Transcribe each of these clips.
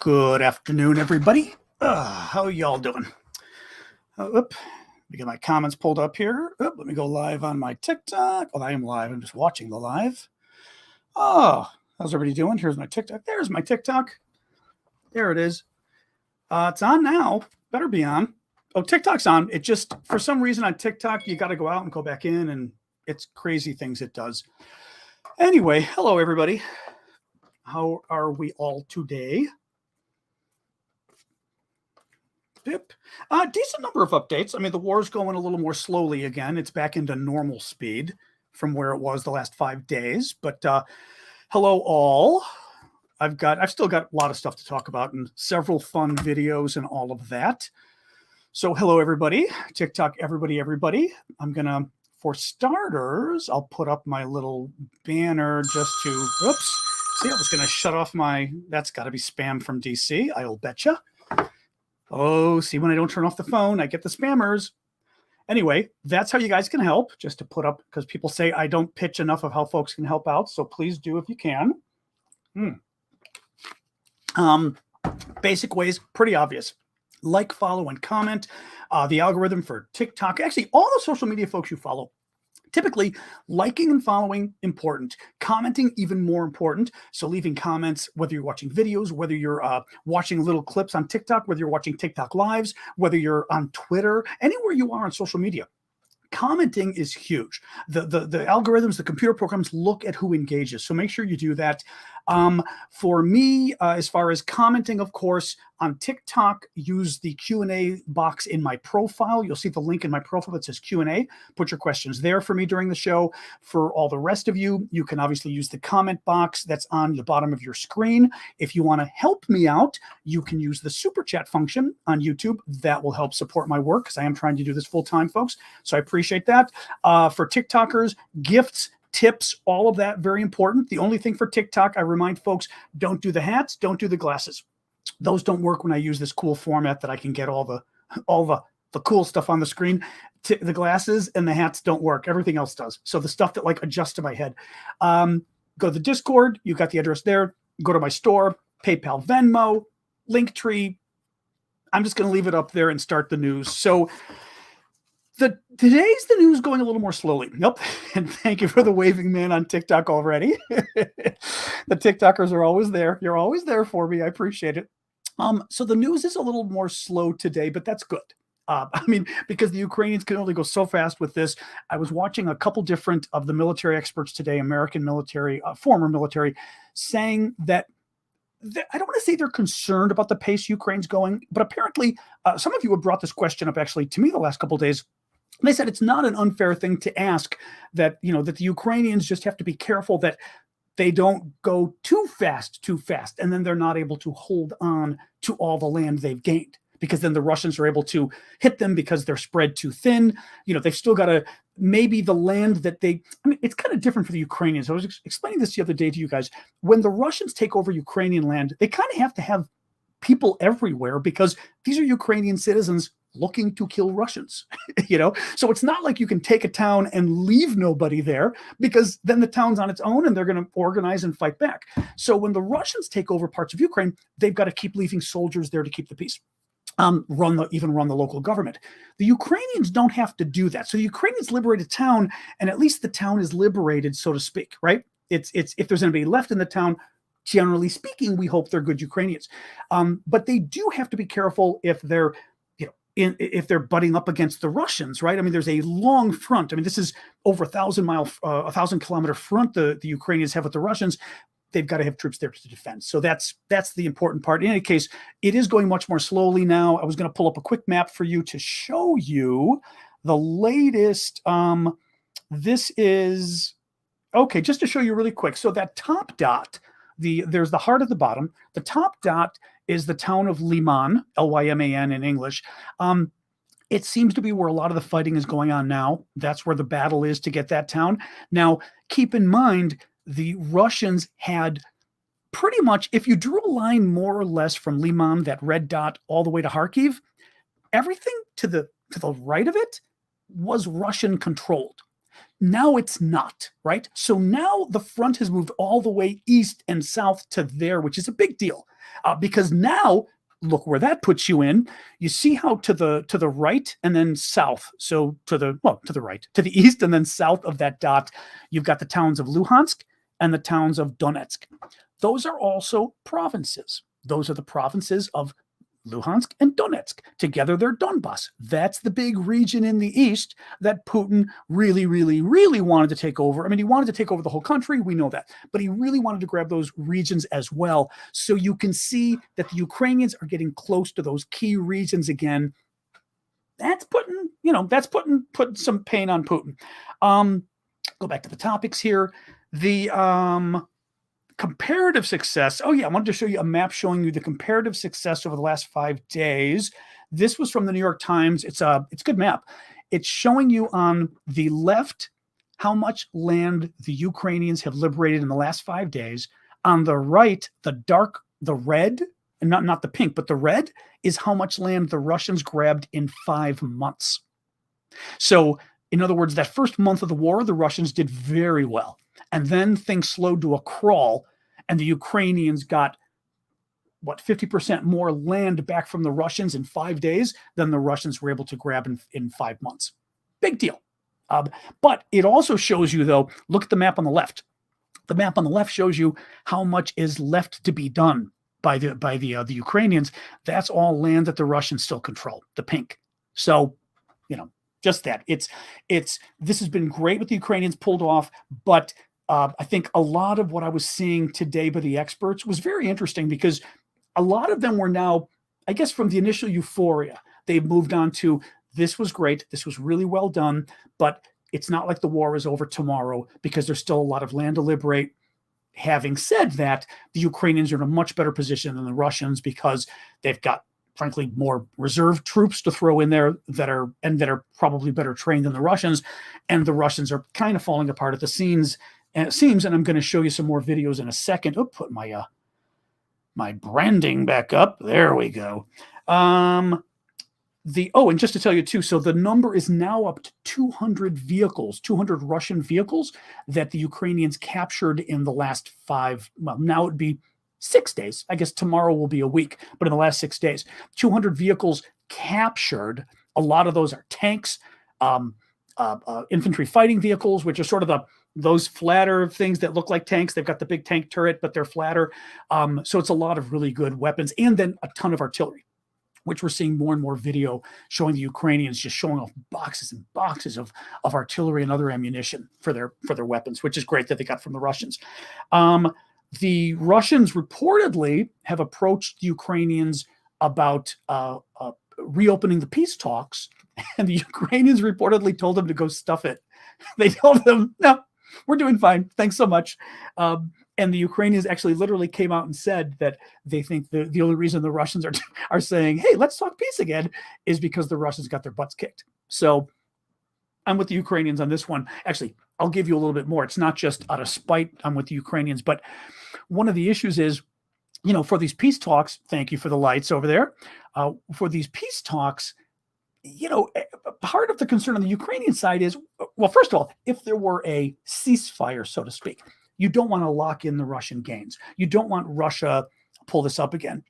Good afternoon, everybody. How y'all doing? Let me get my comments pulled up here. Let me go live on my TikTok. Oh, I am live. I'm just watching the live. Oh, how's everybody doing? Here's my TikTok. There's my TikTok. There it is. It's on now. Better be on. Oh, TikTok's on. It just, for some reason on TikTok, you got to go out and go back in, and it's crazy things it does. Anyway, hello, everybody. How are we all today? Decent number of updates. I mean, the war's going a little more slowly again. It's back into normal speed from where it was the last 5 days. But hello, all. I've still got a lot of stuff to talk about and several fun videos and all of that. So hello, everybody. TikTok, everybody. I'm gonna, for starters, I'll put up my little banner just to. Oops. See, I was gonna shut off my. That's got to be spam from DC. I'll betcha. Oh, see, when I don't turn off the phone, I get the spammers. Anyway, that's how you guys can help, just to put up, because people say I don't pitch enough of how folks can help out, so please do if you can. Basic ways, pretty obvious. Like, follow, and comment. The algorithm for TikTok, actually, all the social media folks you follow, typically, liking and following, important. Commenting, even more important. So leaving comments, whether you're watching videos, whether you're watching little clips on TikTok, whether you're watching TikTok lives, whether you're on Twitter, anywhere you are on social media. Commenting is huge. The algorithms, the computer programs look at who engages. So make sure you do that. For me, as far as commenting, of course, on TikTok, use the Q&A box in my profile. You'll see the link in my profile that says Q&A. Put your questions there for me during the show. For all the rest of you, you can obviously use the comment box that's on the bottom of your screen. If you want to help me out, you can use the super chat function on YouTube. That will help support my work because I am trying to do this full time, folks. So I appreciate that. For TikTokers, gifts, tips, all of that, very important. The only thing for TikTok, I remind folks, don't do the hats, don't do the glasses. Those don't work when I use this cool format that I can get all the cool stuff on the screen. The glasses and the hats don't work. Everything else does. So the stuff that like adjusts to my head. Go to the Discord. You got the address there. Go to my store, PayPal, Venmo, Linktree. I'm just going to leave it up there and start the news. So today's the news going a little more slowly. Nope. And thank you for the waving man on TikTok already. The TikTokers are always there. You're always there for me. I appreciate it. So the news is a little more slow today, but that's good. I mean, because the Ukrainians can only go so fast with this. I was watching a couple different of the military experts today, American military, former military, saying that I don't want to say they're concerned about the pace Ukraine's going, but apparently some of you have brought this question up actually to me the last couple of days. They said it's not an unfair thing to ask that, that the Ukrainians just have to be careful that they don't go too fast, and then they're not able to hold on to all the land they've gained, because then the Russians are able to hit them because they're spread too thin. They've still got to, maybe the land that it's kind of different for the Ukrainians. I was explaining this the other day to you guys. When the Russians take over Ukrainian land, they kind of have to have people everywhere because these are Ukrainian citizens looking to kill Russians, So it's not like you can take a town and leave nobody there, because then the town's on its own and they're going to organize and fight back. So when the Russians take over parts of Ukraine, they've got to keep leaving soldiers there to keep the peace. Run the local government. The Ukrainians don't have to do that. So the Ukrainians liberate a town, and at least the town is liberated, so to speak, right? It's if there's anybody left in the town, generally speaking, we hope they're good Ukrainians. But they do have to be careful if they're if they're butting up against the Russians, right? I mean, there's a long front. I mean, this is over 1,000-kilometer front the Ukrainians have with the Russians. They've got to have troops there to defend. So that's the important part. In any case, it is going much more slowly now. I was going to pull up a quick map for you to show you the latest. This is, okay, just to show you really quick. So that top dot, there's the heart at the bottom. The top dot is the town of Lyman, Lyman in English. It seems to be where a lot of the fighting is going on now. That's where the battle is to get that town. Now, keep in mind, the Russians had pretty much, if you drew a line more or less from Lyman, that red dot, all the way to Kharkiv, everything to the right of it was Russian controlled. Now it's not, right? So now the front has moved all the way east and south to there, which is a big deal, because now look where that puts you in. You see how to the right and then south. So to the right, to the east and then south of that dot, you've got the towns of Luhansk and the towns of Donetsk. Those are also provinces. Those are the provinces of Luhansk and Donetsk. Together, they're Donbass. That's the big region in the east that Putin really, really, really wanted to take over. I mean, he wanted to take over the whole country. We know that. But he really wanted to grab those regions as well. So you can see that the Ukrainians are getting close to those key regions again. That's putting some pain on Putin. Go back to the topics here. The comparative success. Oh yeah, I wanted to show you a map showing you the comparative success over the last 5 days. This was from the New York Times. It's a good map. It's showing you on the left how much land the Ukrainians have liberated in the last 5 days. On the right, the red, and not the pink, but the red is how much land the Russians grabbed in 5 months. So, in other words, that first month of the war, the Russians did very well. And then things slowed to a crawl, and the Ukrainians got, 50% more land back from the Russians in 5 days than the Russians were able to grab in 5 months. Big deal. But it also shows you, though, look at the map on the left. The map on the left shows you how much is left to be done by the Ukrainians. That's all land that the Russians still control, the pink. So, just that. This has been great what the Ukrainians pulled off, but I think a lot of what I was seeing today by the experts was very interesting, because a lot of them were now, I guess, from the initial euphoria, they've moved on to, this was great, this was really well done, but it's not like the war is over tomorrow, because there's still a lot of land to liberate. Having said that, the Ukrainians are in a much better position than the Russians, because they've got, frankly, more reserve troops to throw in there that are probably better trained than the Russians, and the Russians are kind of falling apart at the seams. And it seems, and I'm going to show you some more videos in a second. Oh, put my branding back up. There we go. And just to tell you too, so the number is now up to 200 vehicles, 200 Russian vehicles that the Ukrainians captured in the last now it'd be 6 days. I guess tomorrow will be a week, but in the last 6 days, 200 vehicles captured. A lot of those are tanks, infantry fighting vehicles, which are sort of those flatter things that look like tanks. They've got the big tank turret, but they're flatter. So it's a lot of really good weapons, and then a ton of artillery, which we're seeing more and more video showing the Ukrainians just showing off boxes and boxes of artillery and other ammunition for their weapons, which is great that they got from the Russians. The Russians reportedly have approached the Ukrainians about reopening the peace talks, and the Ukrainians reportedly told them to go stuff it. They told them, no, we're doing fine. Thanks so much. And the Ukrainians actually literally came out and said that they think the only reason the Russians are saying, hey, let's talk peace again, is because the Russians got their butts kicked. So I'm with the Ukrainians on this one. Actually, I'll give you a little bit more. It's not just out of spite I'm with the Ukrainians, but one of the issues is, for these peace talks, thank you for the lights over there. For these peace talks, part of the concern on the Ukrainian side is, well, first of all, if there were a ceasefire, so to speak, you don't want to lock in the Russian gains. You don't want Russia, pull this up again.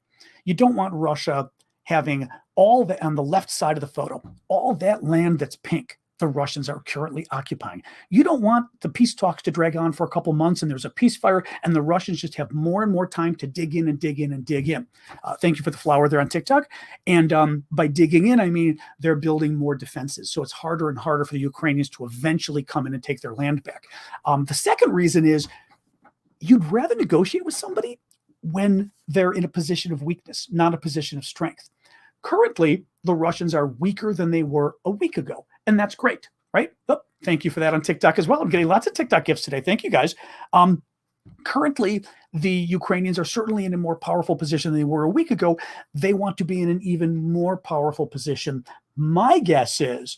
You don't want Russia having on the left side of the photo, all that land that's pink, the Russians are currently occupying. You don't want the peace talks to drag on for a couple months and there's a ceasefire and the Russians just have more and more time to dig in and dig in and dig in. Thank you for the flower there on TikTok. And by digging in, I mean they're building more defenses. So it's harder and harder for the Ukrainians to eventually come in and take their land back. The second reason is you'd rather negotiate with somebody when they're in a position of weakness, not a position of strength. Currently, the Russians are weaker than they were a week ago. And that's great, right? Oh, thank you for that on TikTok as well. I'm getting lots of TikTok gifts today. Thank you, guys. Currently, the Ukrainians are certainly in a more powerful position than they were a week ago. They want to be in an even more powerful position. My guess is,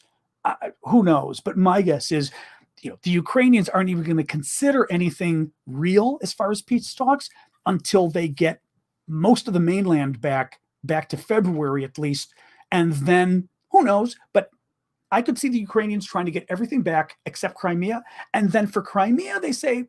who knows, but my guess is, the Ukrainians aren't even going to consider anything real as far as peace talks until they get most of the mainland back to February at least. And then, who knows, but I could see the Ukrainians trying to get everything back except Crimea. And then for Crimea, they say,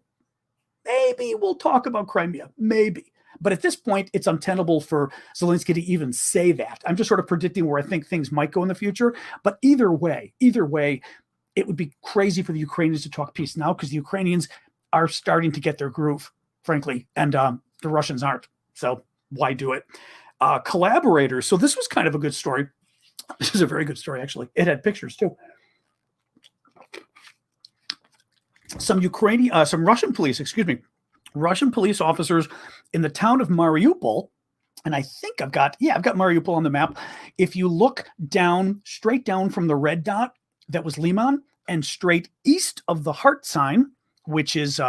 maybe we'll talk about Crimea, maybe. But at this point, it's untenable for Zelensky to even say that. I'm just sort of predicting where I think things might go in the future. But either way, it would be crazy for the Ukrainians to talk peace now, because the Ukrainians are starting to get their groove, frankly, and the Russians aren't. So why do it? Collaborators. So this was kind of a good story. This is a very good story, actually. It had pictures too. Some Russian police officers in the town of Mariupol, and I think I've got Mariupol on the map. If you look straight down from the red dot, that was Liman, and straight east of the heart sign, which is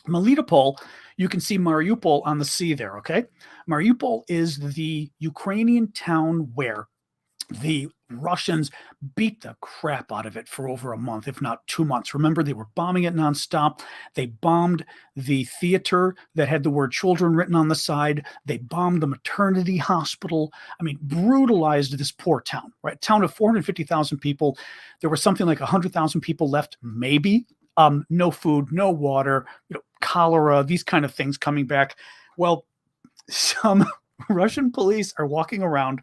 Melitopol, you can see Mariupol on the sea there, okay? Mariupol is the Ukrainian town where the Russians beat the crap out of it for over a month, if not 2 months. Remember, they were bombing it nonstop. They bombed the theater that had the word children written on the side. They bombed the maternity hospital. I mean, brutalized this poor town, right? Town of 450,000 people. There were something like 100,000 people left, maybe. No food, no water, cholera, these kind of things coming back. Well, some Russian police are walking around,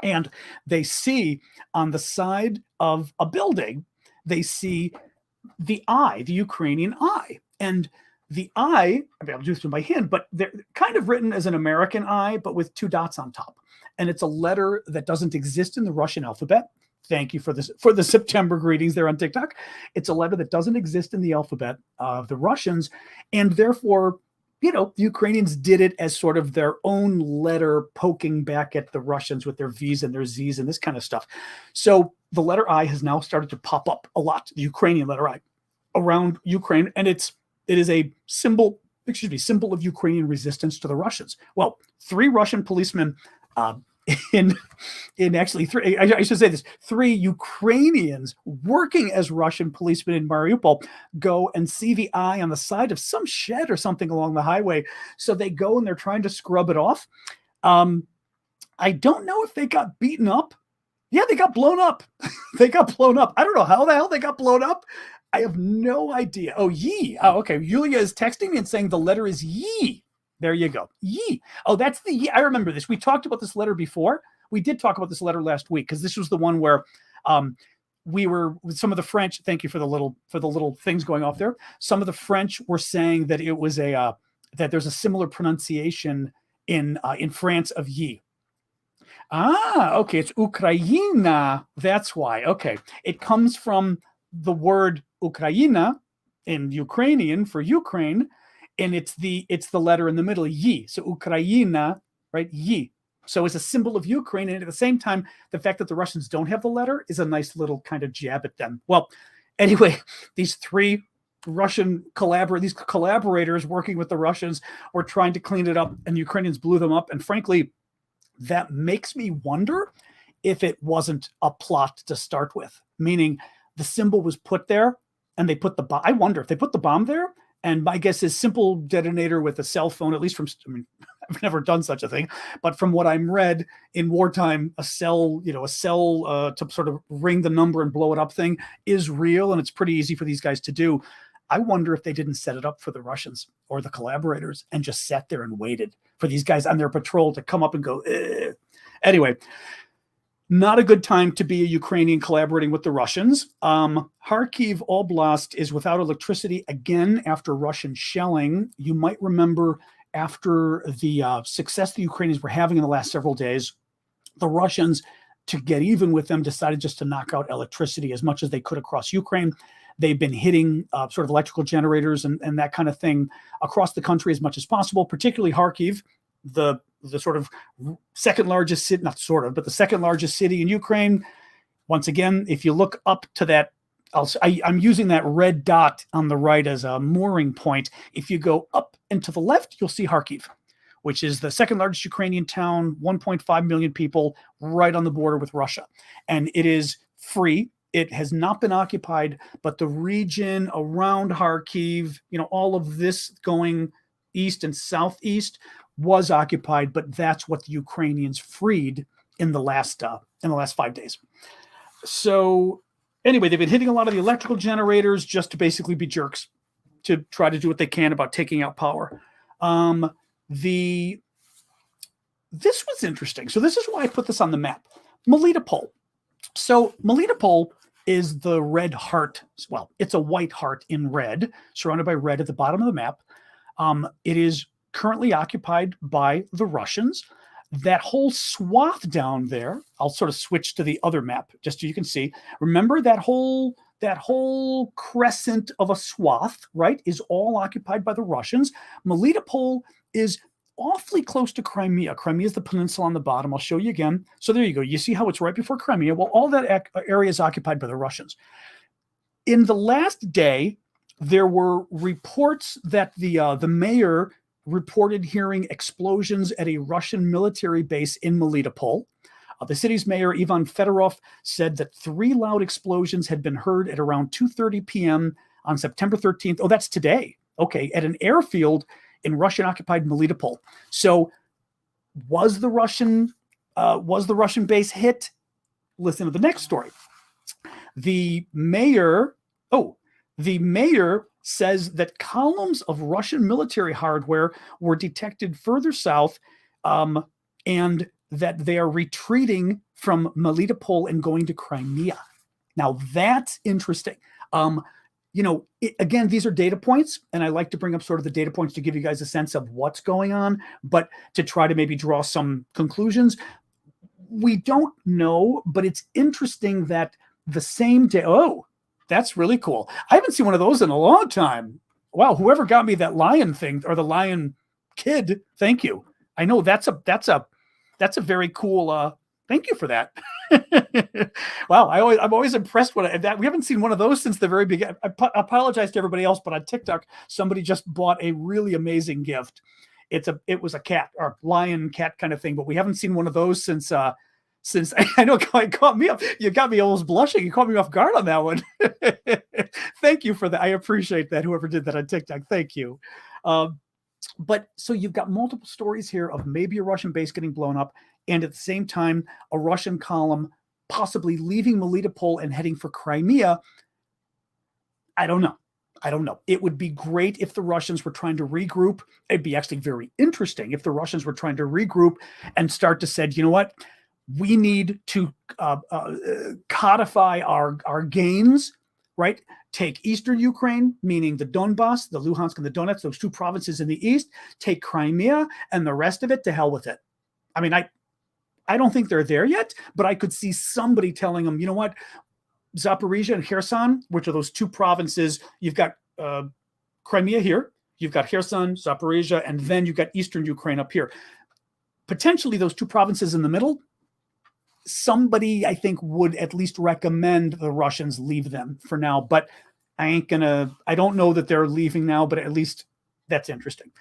and they see on the side of a building, they see the Ukrainian eye. And the eye, I'll do this with my hand, but they're kind of written as an American eye, but with 2 dots on top. And it's a letter that doesn't exist in the Russian alphabet. Thank you for the September greetings there on TikTok. It's a letter that doesn't exist in the alphabet of the Russians, and therefore, the Ukrainians did it as sort of their own letter poking back at the Russians with their V's and their Z's and this kind of stuff. So the letter I has now started to pop up a lot, the Ukrainian letter I, around Ukraine, and it is a symbol of Ukrainian resistance to the Russians. Well, 3 Russian policemen in actually 3, I should say this, 3 Ukrainians working as Russian policemen in Mariupol go and see the eye on the side of some shed or something along the highway. So they go and they're trying to scrub it off. I don't know if they got beaten up. Yeah, they got blown up. They got blown up. I don't know how the hell they got blown up. I have no idea. Oh, ye. Oh, okay. Yulia is texting me and saying the letter is ye. There you go. Ye. Oh, that's the ye. I remember this. We talked about this letter before. We did talk about this letter last week, because this was the one where we were with some of the French. Thank you for the little things going off there. Some of the French were saying that it was that there's a similar pronunciation in France of ye. Okay. It's Ukraina. That's why. Okay. It comes from the word Ukraina in Ukrainian for Ukraine. And it's the letter in the middle, ye. So Ukraina, right? Ye. So it's a symbol of Ukraine. And at the same time, the fact that the Russians don't have the letter is a nice little kind of jab at them. Well, anyway, these 3 Russian collaborators working with the Russians were trying to clean it up, and the Ukrainians blew them up. And frankly, that makes me wonder if it wasn't a plot to start with, meaning the symbol was put there and they put the bomb. I wonder if they put the bomb there. And my guess is simple detonator with a cell phone, at least I've never done such a thing, but from what I'm read in wartime, a cell to sort of ring the number and blow it up thing is real. And it's pretty easy for these guys to do. I wonder if they didn't set it up for the Russians or the collaborators and just sat there and waited for these guys on their patrol to come up and go, eh. Anyway, not a good time to be a Ukrainian collaborating with the Russians. Kharkiv Oblast is without electricity again after Russian shelling. You might remember after the success the Ukrainians were having in the last several days, the Russians, to get even with them, decided just to knock out electricity as much as they could across Ukraine. They've been hitting sort of electrical generators and that kind of thing across the country as much as possible, particularly Kharkiv, the sort of second largest city, not sort of, but the second largest city in Ukraine. Once again, if you look up to that, I'm using that red dot on the right as a mooring point. If you go up and to the left, you'll see Kharkiv, which is the second largest Ukrainian town, 1.5 million people, right on the border with Russia. And it is free. It has not been occupied, but the region around Kharkiv, all of this going east and southeast was occupied, but that's what the Ukrainians freed in the last in the last 5 days. So anyway, they've been hitting a lot of the electrical generators just to basically be jerks, to try to do what they can about taking out power. This was interesting. So this is why I put this on the map. Melitopol. So Melitopol is the red heart. Well, it's a white heart in red, surrounded by red at the bottom of the map. It is currently occupied by the Russians. That whole swath down there, I'll sort of switch to the other map just so you can see. Remember that whole crescent of a swath, right, is all occupied by the Russians. Melitopol is awfully close to Crimea. Crimea is the peninsula on the bottom. I'll show you again. So there you go. You see how it's right before Crimea? Well, all that area is occupied by the Russians. In the last day, there were reports that the mayor reported hearing explosions at a Russian military base in Melitopol. The city's mayor, Ivan Fedorov, said that 3 loud explosions had been heard at around 2:30 p.m. on September 13th. Oh, that's today. Okay, at an airfield in Russian-occupied Melitopol. So, was the Russian base hit? Listen to the next story. The mayor says that columns of Russian military hardware were detected further south, and that they are retreating from Melitopol and going to Crimea. Now, that's interesting. Again, these are data points, and I like to bring up sort of the data points to give you guys a sense of what's going on, but to try to maybe draw some conclusions. We don't know, but it's interesting that the same day, that's really cool. I haven't seen one of those in a long time. Wow, whoever got me that lion thing, or the lion kid, thank you. I know that's a very cool. Thank you for that. Wow, I'm always impressed when we haven't seen one of those since the very beginning. I apologize to everybody else, but on TikTok, somebody just bought a really amazing gift. It was a cat or lion cat kind of thing, but we haven't seen one of those since I know it caught me up. You got me almost blushing. You caught me off guard on that one. Thank you for that. I appreciate that. Whoever did that on TikTok, thank you. But so you've got multiple stories here of maybe a Russian base getting blown up, and at the same time, a Russian column possibly leaving Melitopol and heading for Crimea. I don't know. It would be great if the Russians were trying to regroup. It'd be actually very interesting if the Russians were trying to regroup and start to say, you know what? We need to codify our gains, right? Take Eastern Ukraine, meaning the Donbass, the Luhansk and the Donetsk, those 2 provinces in the east, take Crimea, and the rest of it, to hell with it. I mean, I don't think they're there yet, but I could see somebody telling them, you know what, Zaporizhia and Kherson, which are those 2 provinces, you've got Crimea here, you've got Kherson, Zaporizhia, and then you've got Eastern Ukraine up here. Potentially those 2 provinces in the middle, somebody, I think, would at least recommend the Russians leave them for now, but I don't know that they're leaving now, but at least that's interesting.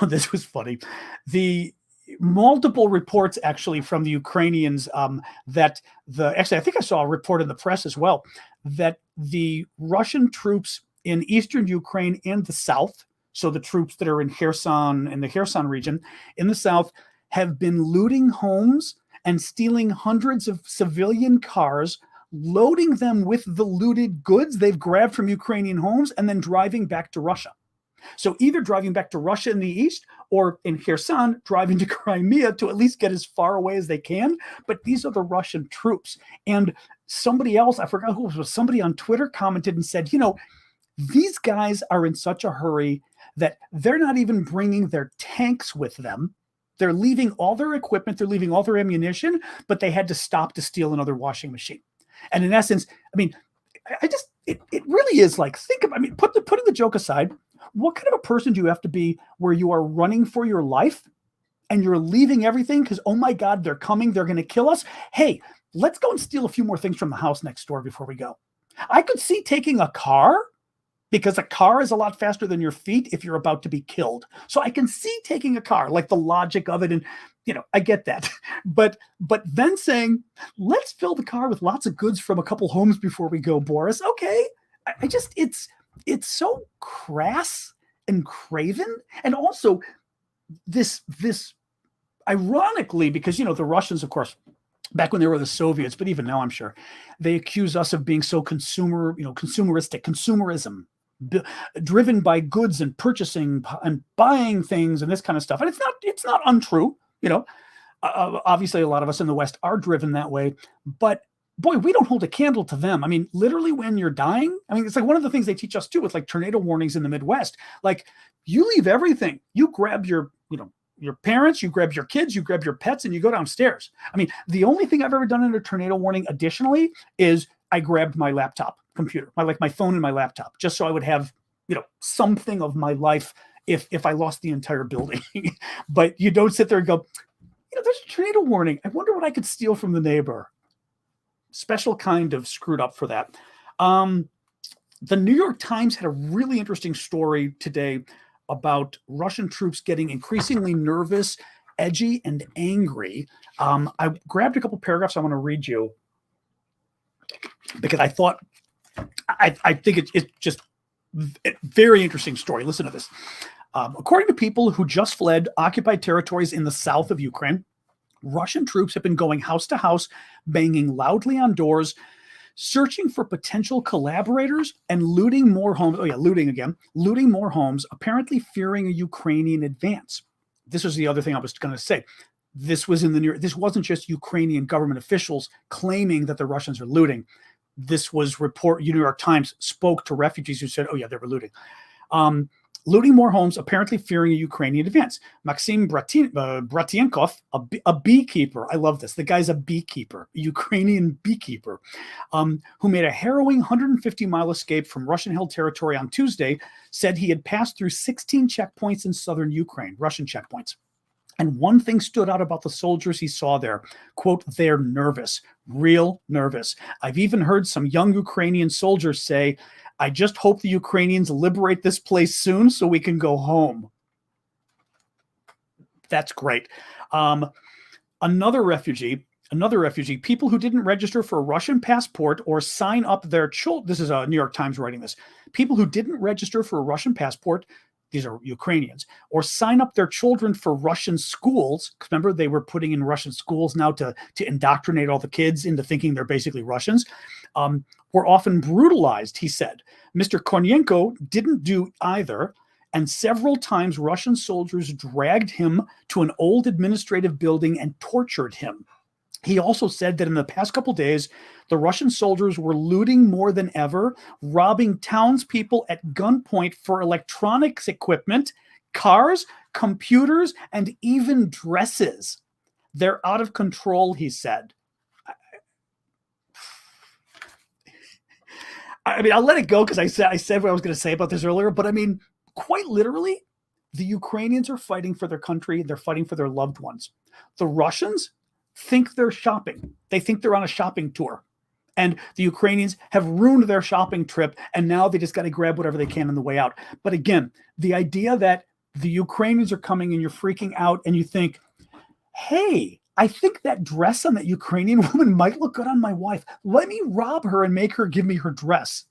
This was funny. The multiple reports actually from the Ukrainians actually, I think I saw a report in the press as well, that the Russian troops in Eastern Ukraine and the South, so the troops that are in Kherson and the Kherson region in the South, have been looting homes and stealing hundreds of civilian cars, loading them with the looted goods they've grabbed from Ukrainian homes, and then driving back to Russia. So either driving back to Russia in the east, or in Kherson, driving to Crimea to at least get as far away as they can. But these are the Russian troops. And somebody else, I forgot who it was, somebody on Twitter commented and said, these guys are in such a hurry that they're not even bringing their tanks with them. They're leaving all their equipment, they're leaving all their ammunition, but they had to stop to steal another washing machine. And in essence, I mean, it really is like, putting the joke aside, what kind of a person do you have to be where you are running for your life and you're leaving everything because, oh my God, they're coming, they're going to kill us. Hey, let's go and steal a few more things from the house next door before we go. I could see taking a car, because a car is a lot faster than your feet if you're about to be killed. So I can see taking a car, like the logic of it. And, I get that. But then saying, let's fill the car with lots of goods from a couple homes before we go, Boris. Okay. It's so crass and craven. And also this ironically, because, the Russians, of course, back when they were the Soviets, but even now, I'm sure they accuse us of being so consumeristic, consumerism, driven by goods and purchasing and buying things and this kind of stuff. And it's not untrue. Obviously, a lot of us in the West are driven that way, but boy, we don't hold a candle to them. I mean, literally, when you're dying, I mean, it's like one of the things they teach us too with like tornado warnings in the Midwest. Like, you leave everything, you grab your parents, you grab your kids, you grab your pets, and you go downstairs. I mean, the only thing I've ever done in a tornado warning additionally is I grabbed my laptop computer, my phone and my laptop, just so I would have, something of my life if I lost the entire building. But you don't sit there and go, there's a tornado warning. I wonder what I could steal from the neighbor. Special kind of screwed up for that. The New York Times had a really interesting story today about Russian troops getting increasingly nervous, edgy, and angry. I grabbed a couple paragraphs I want to read you because I think it's just a very interesting story. Listen to this. According to people who just fled occupied territories in the south of Ukraine, Russian troops have been going house to house, banging loudly on doors, searching for potential collaborators, and looting more homes. Oh yeah, looting again. Looting more homes, apparently fearing a Ukrainian advance. This was the other thing I was going to say. This was this wasn't just Ukrainian government officials claiming that the Russians are looting. This was New York Times spoke to refugees who said, oh yeah, they were looting. Looting more homes, apparently fearing a Ukrainian advance. Maxim Bratienkov, a beekeeper, I love this. The guy's a beekeeper, a Ukrainian beekeeper, who made a harrowing 150-mile escape from Russian-held territory on Tuesday, said he had passed through 16 checkpoints in southern Ukraine, Russian checkpoints. And one thing stood out about the soldiers he saw there. Quote, they're nervous, real nervous. I've even heard some young Ukrainian soldiers say, I just hope the Ukrainians liberate this place soon so we can go home. That's great. Another refugee, people who didn't register for a Russian passport or sign up their children. This is New York Times writing this. People who didn't register for a Russian passport, these are Ukrainians, or sign up their children for Russian schools. Remember, they were putting in Russian schools now to indoctrinate all the kids into thinking they're basically Russians. Were often brutalized, he said. Mr. Kornienko didn't do either, and several times Russian soldiers dragged him to an old administrative building and tortured him. He also said that in the past couple days, the Russian soldiers were looting more than ever, robbing townspeople at gunpoint for electronics equipment, cars, computers, and even dresses. They're out of control, he said. I mean, I'll let it go because I said what I was going to say about this earlier, but I mean, quite literally, the Ukrainians are fighting for their country. They're fighting for their loved ones. The Russians think they're shopping. They think they're on a shopping tour. And the Ukrainians have ruined their shopping trip, and now they just got to grab whatever they can on the way out. But again, the idea that the Ukrainians are coming and you're freaking out and you think, hey, I think that dress on that Ukrainian woman might look good on my wife. Let me rob her and make her give me her dress.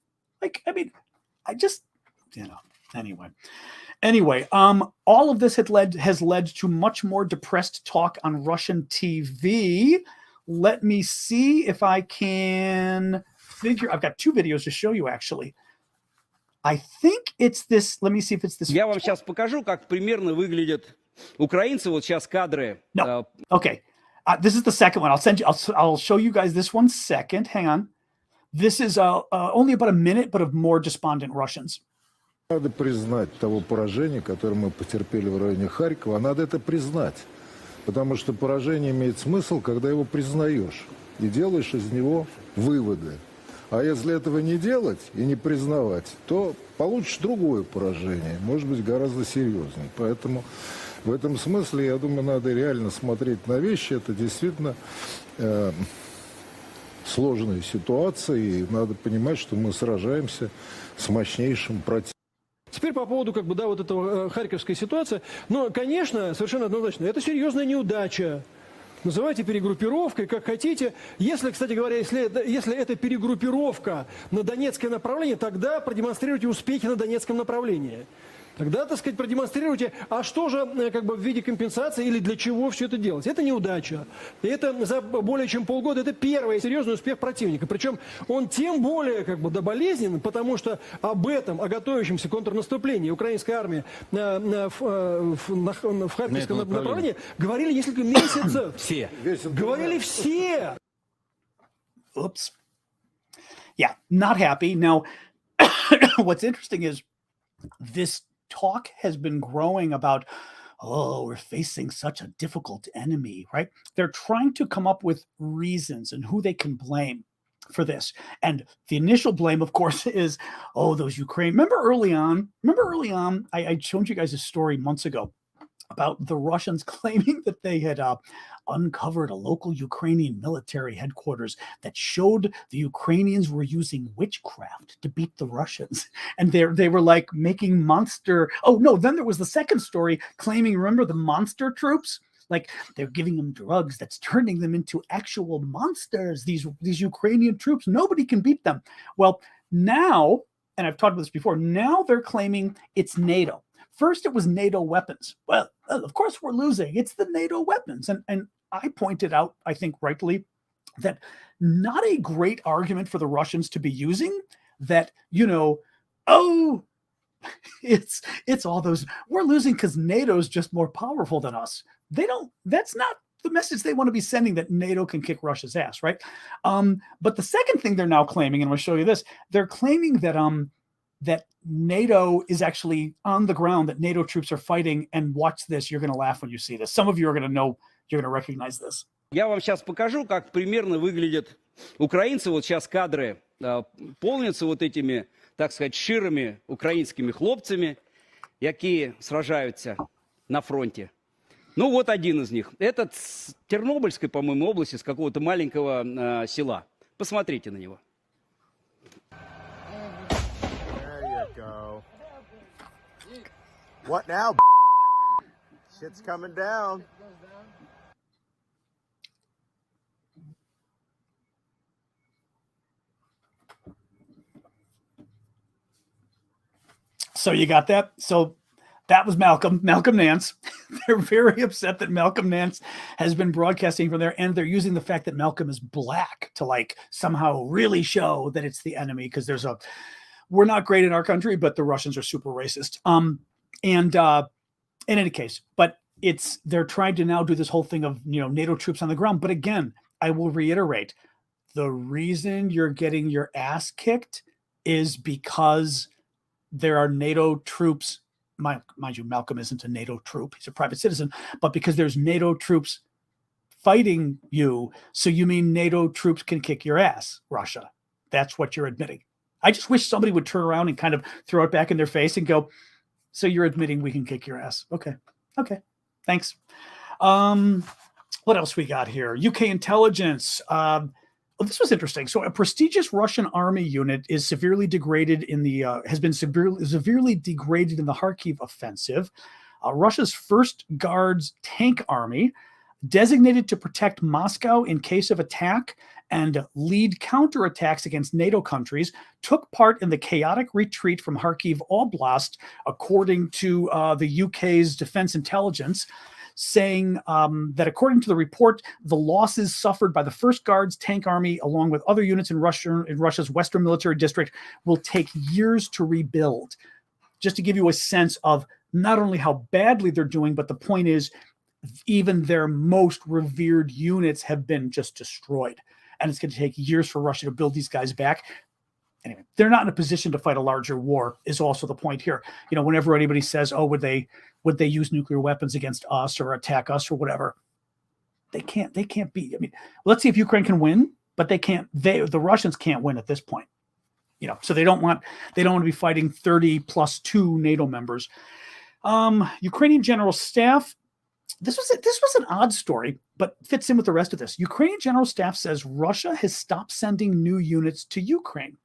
Anyway, all of this has led to much more depressed talk on Russian TV. Let me see if I can figure. I've got two videos to show you, actually. I think it's this. Let me see if it's this. Я вам сейчас покажу, как примерно выглядят украинцы. Вот сейчас кадры. No. Okay. This is the second one. I'll show you guys this one second. Hang on. This is only about a minute, but of more despondent Russians. Надо признать того поражения, которое мы потерпели в районе Харькова. Надо это признать. Потому что поражение имеет смысл, когда его признаешь и делаешь из него выводы. А если этого не делать и не признавать, то получишь другое поражение, может быть, гораздо серьезнее. Поэтому в этом смысле, я думаю, надо реально смотреть на вещи. Это действительно сложная ситуация, и надо понимать, что мы сражаемся с мощнейшим противником. Теперь по поводу, вот этого харьковской ситуации. Но, конечно, совершенно однозначно, это серьезная неудача. Называйте перегруппировкой, как хотите. Если, кстати говоря, если это перегруппировка на Донецкое направление, тогда продемонстрируйте успехи на Донецком направлении. Тогда, так сказать, продемонстрируйте, а что же как бы в виде компенсации или для чего все это делать. Это неудача. И это за более чем полгода, это первый серьезный успех противника. Причем он тем более как бы болезненен, потому что об этом, о готовящемся контрнаступлении украинской армии в Харьковском направлении говорили несколько месяцев. Все. Говорили все. Oops. Yeah, not happy. Now, what's interesting is this talk has been growing about, oh, we're facing such a difficult enemy, right? They're trying to come up with reasons and who they can blame for this. And the initial blame, of course, is, oh, those Ukraine. Remember early on, I showed you guys a story months ago about the Russians claiming that they had uncovered a local Ukrainian military headquarters that showed the Ukrainians were using witchcraft to beat the Russians. And they were like making monster. Oh, no, then there was the second story claiming, remember the monster troops? Like they're giving them drugs that's turning them into actual monsters. These Ukrainian troops, nobody can beat them. Well, now, and I've talked about this before, now they're claiming it's NATO. First, it was NATO weapons. Well, of course we're losing. It's the NATO weapons. And I pointed out, I think rightly, that not a great argument for the Russians to be using that, oh, it's all those, we're losing because NATO's just more powerful than us. That's not the message they want to be sending, that NATO can kick Russia's ass, right? But the second thing they're now claiming, and I'm going to show you this, they're claiming that that NATO is actually on the ground, that NATO troops are fighting. And watch this. You're going to laugh when you see this. Some of you are going to know, you're going to recognize this. Я вам сейчас покажу, как примерно выглядят украинцы. Вот сейчас кадры полнятся вот этими, так сказать, щирыми украинскими хлопцами, які сражаются на фронте. Ну вот один из них. Этот с Тернопольской, по-моему, области, с какого-то маленького села. Посмотрите на него. What now? Shit's coming down. So you got that? So that was Malcolm Nance. They're very upset that Malcolm Nance has been broadcasting from there, and they're using the fact that Malcolm is black to like somehow really show that it's the enemy, because we're not great in our country, but the Russians are super racist. And in any case, but they're trying to now do this whole thing of, NATO troops on the ground. But again, I will reiterate, the reason you're getting your ass kicked is because there are NATO troops. Mind you, Malcolm isn't a NATO troop. He's a private citizen, but because there's NATO troops fighting you. So you mean NATO troops can kick your ass, Russia. That's what you're admitting. I just wish somebody would turn around and kind of throw it back in their face and go, so you're admitting we can kick your ass. Okay. Thanks. What else we got here? UK intelligence. This was interesting. So a prestigious Russian army unit is severely degraded has been severely degraded in the Kharkiv offensive. Russia's First Guards tank army, designated to protect Moscow in case of attack and lead counterattacks against NATO countries, took part in the chaotic retreat from Kharkiv Oblast, according to the UK's Defense Intelligence, saying that according to the report, the losses suffered by the First Guards tank army, along with other units in Russia's Western Military District, will take years to rebuild. Just to give you a sense of not only how badly they're doing, but the point is, even their most revered units have been just destroyed. And it's going to take years for Russia to build these guys back. Anyway, they're not in a position to fight a larger war, is also the point here. Whenever anybody says, oh, would they use nuclear weapons against us or attack us or whatever? They can't beat. Let's see if Ukraine can win, but they can't. The Russians can't win at this point. So they don't want to be fighting 30 plus 2 NATO members. Ukrainian General Staff. This was an odd story, but fits in with the rest of this. Ukrainian General Staff says Russia has stopped sending new units to Ukraine.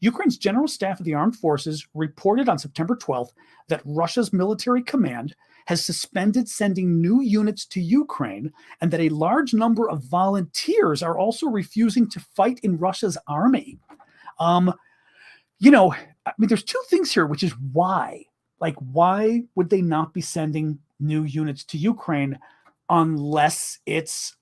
Ukraine's General Staff of the Armed Forces reported on September 12th that Russia's military command has suspended sending new units to Ukraine, and that a large number of volunteers are also refusing to fight in Russia's army. There's two things here, which is why Like, why would they not be sending new units to Ukraine unless it's,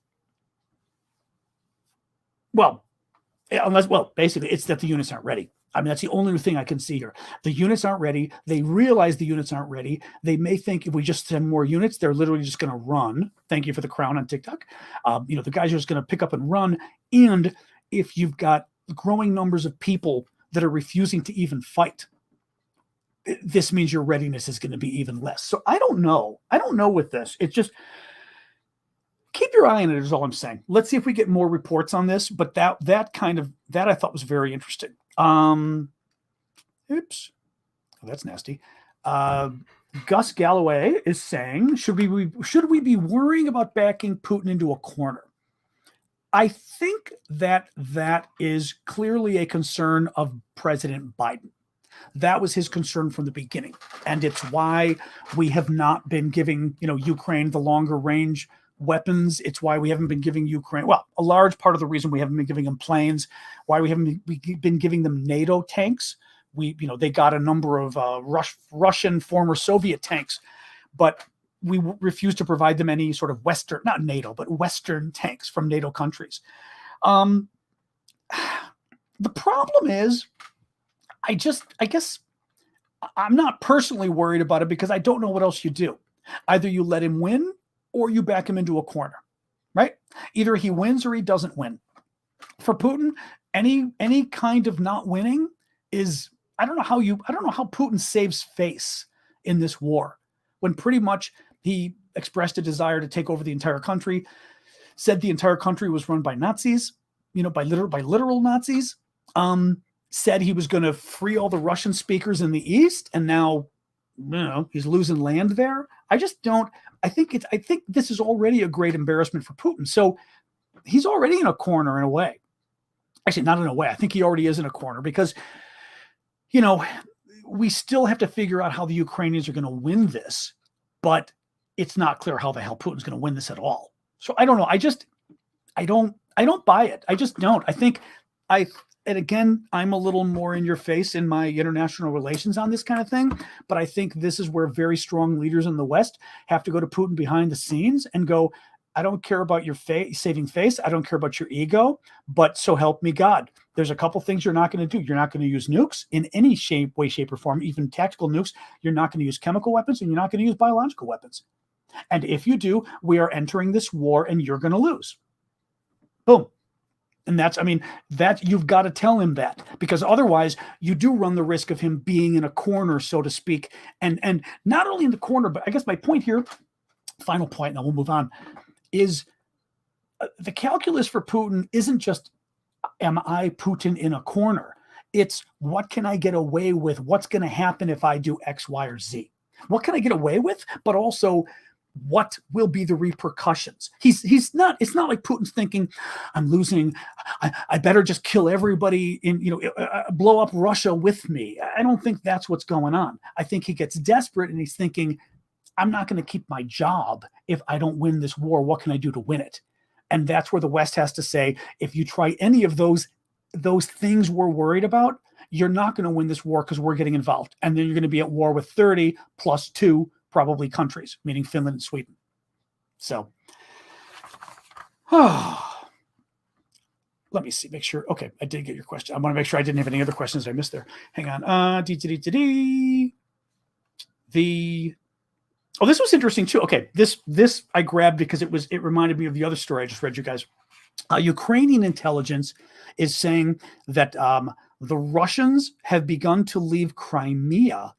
basically it's that the units aren't ready. I mean, that's the only thing I can see here. The units aren't ready. They realize the units aren't ready. They may think if we just send more units, they're literally just going to run. Thank you for the crown on TikTok. The guys are just going to pick up and run. And if you've got growing numbers of people that are refusing to even fight, this means your readiness is going to be even less. So I don't know. I don't know with this. It's just keep your eye on it is all I'm saying. Let's see if we get more reports on this. But that I thought was very interesting. Oops. Oh, that's nasty. Gus Galloway is saying, should we be worrying about backing Putin into a corner? I think that is clearly a concern of President Biden. That was his concern from the beginning. And it's why we have not been giving, Ukraine the longer range weapons. It's why we haven't been giving Ukraine, a large part of the reason we haven't been giving them planes, why we haven't been giving them NATO tanks. They got a number of Russian former Soviet tanks, but we refuse to provide them any sort of Western, not NATO, but Western tanks from NATO countries. The problem is, I guess I'm not personally worried about it because I don't know what else you do. Either you let him win or you back him into a corner, right? Either he wins or he doesn't win. For Putin, any kind of not winning is, I don't know how Putin saves face in this war when pretty much he expressed a desire to take over the entire country, said the entire country was run by Nazis, by literal Nazis, said he was going to free all the Russian speakers in the East, and now, he's losing land there. I think this is already a great embarrassment for Putin. So he's already in a corner in a way. Actually, not in a way. I think he already is in a corner because, we still have to figure out how the Ukrainians are going to win this, but it's not clear how the hell Putin's going to win this at all. So I don't know. I don't buy it. I just don't. And again, I'm a little more in your face in my international relations on this kind of thing, but I think this is where very strong leaders in the West have to go to Putin behind the scenes and go, I don't care about your saving face. I don't care about your ego, but so help me God. There's a couple things you're not going to do. You're not going to use nukes in any way, shape, or form, even tactical nukes. You're not going to use chemical weapons, and you're not going to use biological weapons. And if you do, we are entering this war and you're going to lose. Boom. And that you've got to tell him that, because otherwise you do run the risk of him being in a corner, so to speak. And not only in the corner, but I guess my point here, final point, and we'll move on, is the calculus for Putin isn't just, am I Putin in a corner? It's what can I get away with? What's going to happen if I do X, Y, or Z? What can I get away with? But also, what will be the repercussions? It's not like Putin's thinking, I'm losing, I better just kill everybody blow up Russia with me. I don't think that's what's going on. I think he gets desperate and he's thinking, I'm not going to keep my job if I don't win this war. What can I do to win it? And that's where the West has to say, if you try any of those things we're worried about, you're not going to win this war because we're getting involved. And then you're going to be at war with 30 plus 2 probably countries, meaning Finland and Sweden. So, let me see, make sure. Okay, I did get your question. I want to make sure I didn't have any other questions I missed there. Hang on. This was interesting too. Okay, this I grabbed because it reminded me of the other story I just read you guys. Ukrainian intelligence is saying that the Russians have begun to leave Crimea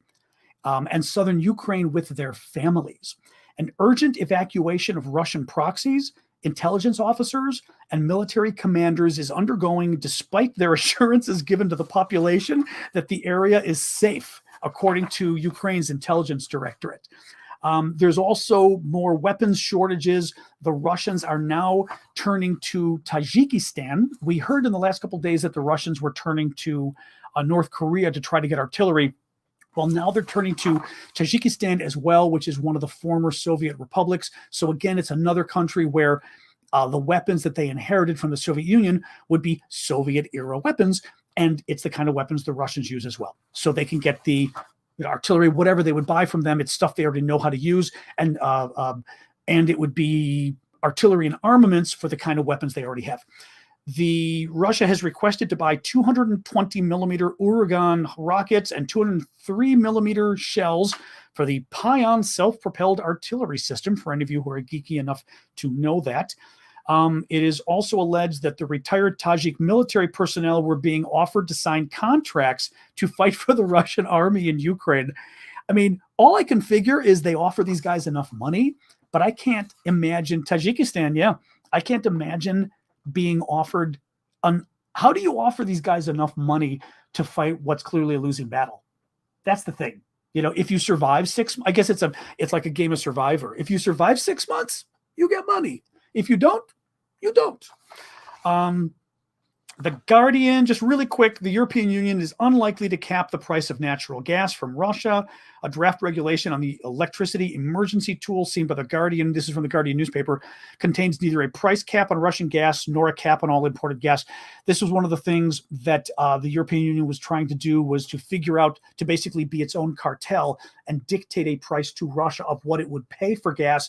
and southern Ukraine with their families. An urgent evacuation of Russian proxies, intelligence officers, and military commanders is undergoing despite their assurances given to the population that the area is safe, according to Ukraine's intelligence directorate. There's also more weapons shortages. The Russians are now turning to Tajikistan. We heard in the last couple of days that the Russians were turning to North Korea to try to get artillery. Well, now they're turning to Tajikistan as well, which is one of the former Soviet republics. So again, it's another country where the weapons that they inherited from the Soviet Union would be Soviet-era weapons, and it's the kind of weapons the Russians use as well. So they can get the artillery, whatever they would buy from them. It's stuff they already know how to use, and it would be artillery and armaments for the kind of weapons they already have. Russia has requested to buy 220 millimeter Uragan rockets and 203 millimeter shells for the Pion self-propelled artillery system, for any of you who are geeky enough to know that. It is also alleged that the retired Tajik military personnel were being offered to sign contracts to fight for the Russian army in Ukraine. I mean, all I can figure is they offer these guys enough money, but I can't imagine Tajikistan. Yeah, I can't imagine being offered how do you offer these guys enough money to fight what's clearly a losing battle? That's the thing. If you survive I guess it's like a game of Survivor. If you survive 6 months, you get money. If you don't, you don't. The Guardian, just really quick, the European Union is unlikely to cap the price of natural gas from Russia. A draft regulation on the electricity emergency tool seen by the Guardian, this is from the Guardian newspaper, contains neither a price cap on Russian gas nor a cap on all imported gas. This was one of the things that the European Union was trying to do, was to figure out, to basically be its own cartel and dictate a price to Russia of what it would pay for gas.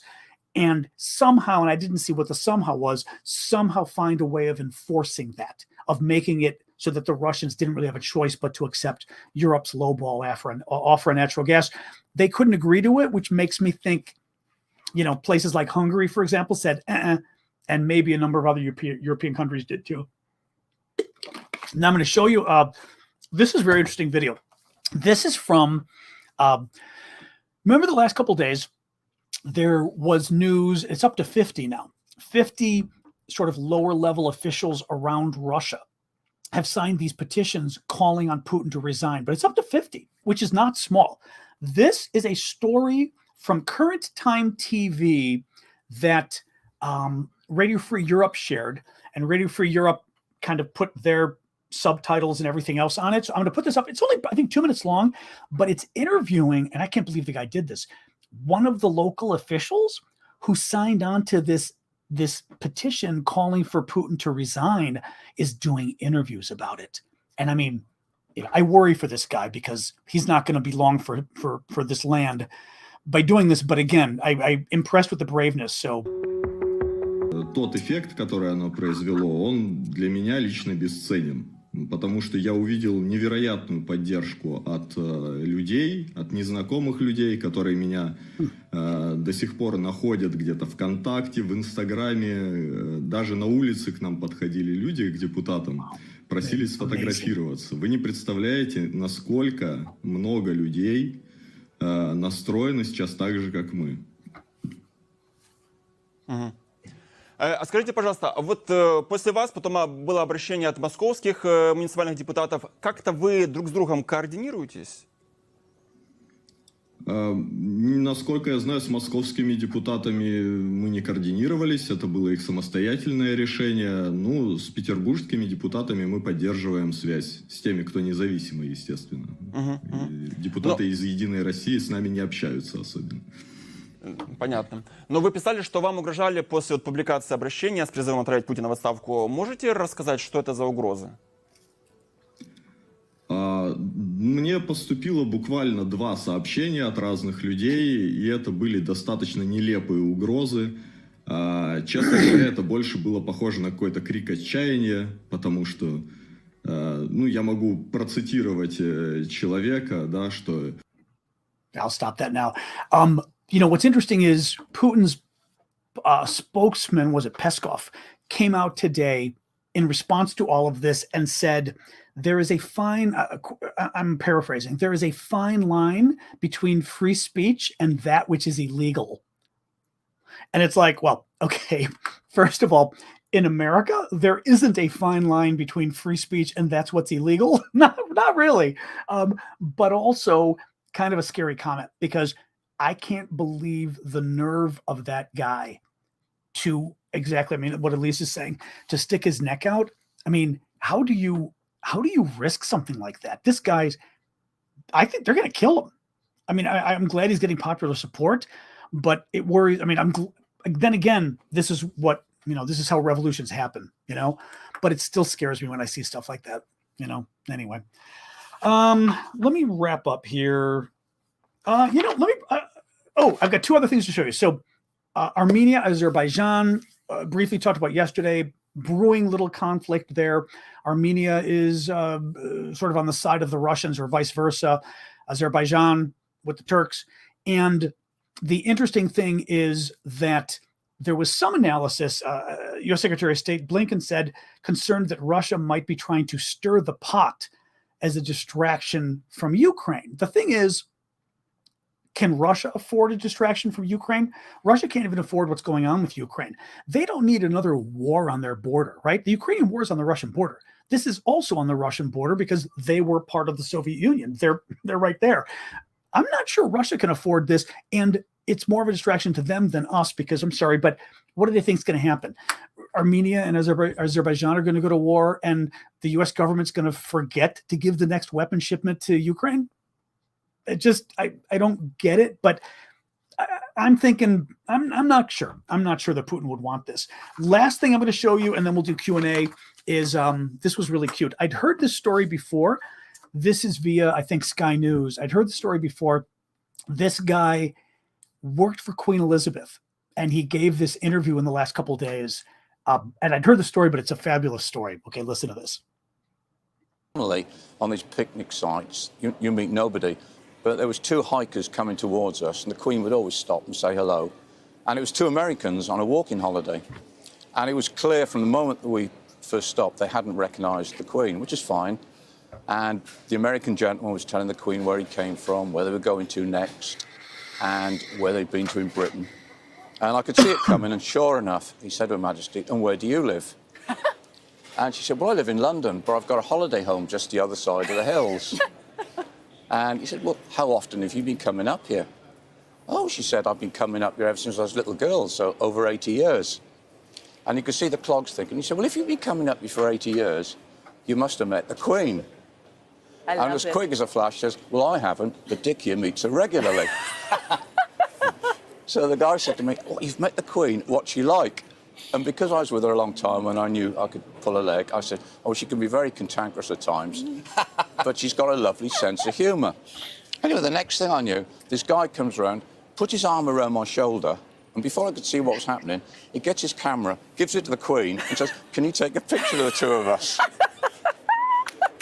And somehow, and I didn't see what the somehow was, somehow find a way of enforcing that, of making it so that the Russians didn't really have a choice but to accept Europe's lowball offer on natural gas. They couldn't agree to it, which makes me think, places like Hungary, for example, said, and maybe a number of other European countries did too. Now I'm going to show you, this is a very interesting video. This is from, remember the last couple of days, there was news, it's up to 50 now, 50 sort of lower level officials around Russia have signed these petitions calling on Putin to resign, but it's up to 50, which is not small. This is a story from Current Time TV that Radio Free Europe shared, and Radio Free Europe kind of put their subtitles and everything else on it. So I'm going to put this up. It's only, I think, 2 minutes long, but it's interviewing, and I can't believe the guy did this, one of the local officials who signed on to this petition calling for Putin to resign is doing interviews about it. And I mean, I worry for this guy because he's not going to be long for this land by doing this. But again, I'm impressed with the braveness. So тот эффект, который оно произвело, он для меня лично бесценен. Потому что я увидел невероятную поддержку от людей, от незнакомых людей, которые меня до сих пор находят где-то ВКонтакте, в Инстаграме. Даже на улице к нам подходили люди, к депутатам, просили сфотографироваться. Вы не представляете, насколько много людей настроены сейчас так же, как мы. А скажите, пожалуйста, вот после вас потом было обращение от московских муниципальных депутатов. Как-то вы друг с другом координируетесь? Насколько я знаю, с московскими депутатами мы не координировались. Это было их самостоятельное решение. Ну, с петербургскими депутатами мы поддерживаем связь. С теми, кто независимый, естественно. Депутаты из «Единой России» с нами не общаются особенно. Понятно. Но вы писали, что вам угрожали после публикации обращения с призывом отправить Путина в отставку. Можете рассказать, что это за угрозы? Мне поступило буквально 2 сообщения от разных людей, и это были достаточно нелепые угрозы. Честно говоря, это больше было похоже на какой-то крик отчаяния, потому что, я могу процитировать человека, да, что... I'll stop that now. What's interesting is Putin's spokesman, was it Peskov, came out today in response to all of this and said, there is a fine, I'm paraphrasing, there is a fine line between free speech and that which is illegal. And it's like, well, okay, first of all, in America, there isn't a fine line between free speech and that's what's illegal. Not really. But also kind of a scary comment, because I can't believe the nerve of that guy to exactly, what Elise is saying, to stick his neck out. I mean, how do you risk something like that? This guy's, I think they're going to kill him. I mean, I'm glad he's getting popular support, but it worries. I mean, then again, this is what, this is how revolutions happen, but it still scares me when I see stuff like that, anyway. Let me wrap up here. Let me. I've got two other things to show you. So, Armenia, Azerbaijan, briefly talked about yesterday. Brewing little conflict there. Armenia is sort of on the side of the Russians, or vice versa. Azerbaijan with the Turks. And the interesting thing is that there was some analysis. U.S. Secretary of State Blinken said, concerned that Russia might be trying to stir the pot as a distraction from Ukraine. The thing is, can Russia afford a distraction from Ukraine? Russia can't even afford what's going on with Ukraine. They don't need another war on their border, right? The Ukrainian war is on the Russian border. This is also on the Russian border because they were part of the Soviet Union. They're right there. I'm not sure Russia can afford this, and it's more of a distraction to them than us because, I'm sorry, but what do they think is going to happen? Armenia and Azerbaijan are going to go to war, and the U.S. government's going to forget to give the next weapon shipment to Ukraine? It just, I don't get it, but I'm thinking, I'm not sure. I'm not sure that Putin would want this. Last thing I'm going to show you, and then we'll do Q&A, is this was really cute. I'd heard this story before. This is via, I think, Sky News. I'd heard the story before. This guy worked for Queen Elizabeth, and he gave this interview in the last couple of days. And I'd heard the story, but it's a fabulous story. Okay, listen to this. Normally, on these picnic sites, you meet nobody. But there was two hikers coming towards us, and the Queen would always stop and say hello. And it was two Americans on a walking holiday. And it was clear from the moment that we first stopped, they hadn't recognised the Queen, which is fine. And the American gentleman was telling the Queen where he came from, where they were going to next, and where they'd been to in Britain. And I could see it coming, and sure enough, he said to Her Majesty, "And where do you live?" And she said, "Well, I live in London, but I've got a holiday home just the other side of the hills." And he said, "Well, how often have you been coming up here?" "Oh," she said, "I've been coming up here ever since I was a little girl, so over 80 years. And you could see the clogs thinking. He said, "Well, if you've been coming up here for 80 years, you must have met the Queen." And as quick as a flash says, "Well, I haven't, but Dick here meets her regularly." So the guy said to me, "Oh, you've met the Queen, what's she like?" And because I was with her a long time and I knew I could pull a leg, I said, "Oh, she can be very cantankerous at times, but she's got a lovely sense of humour." Anyway, the next thing I knew, this guy comes around, puts his arm around my shoulder, and before I could see what was happening, he gets his camera, gives it to the Queen, and says, "Can you take a picture of the two of us?"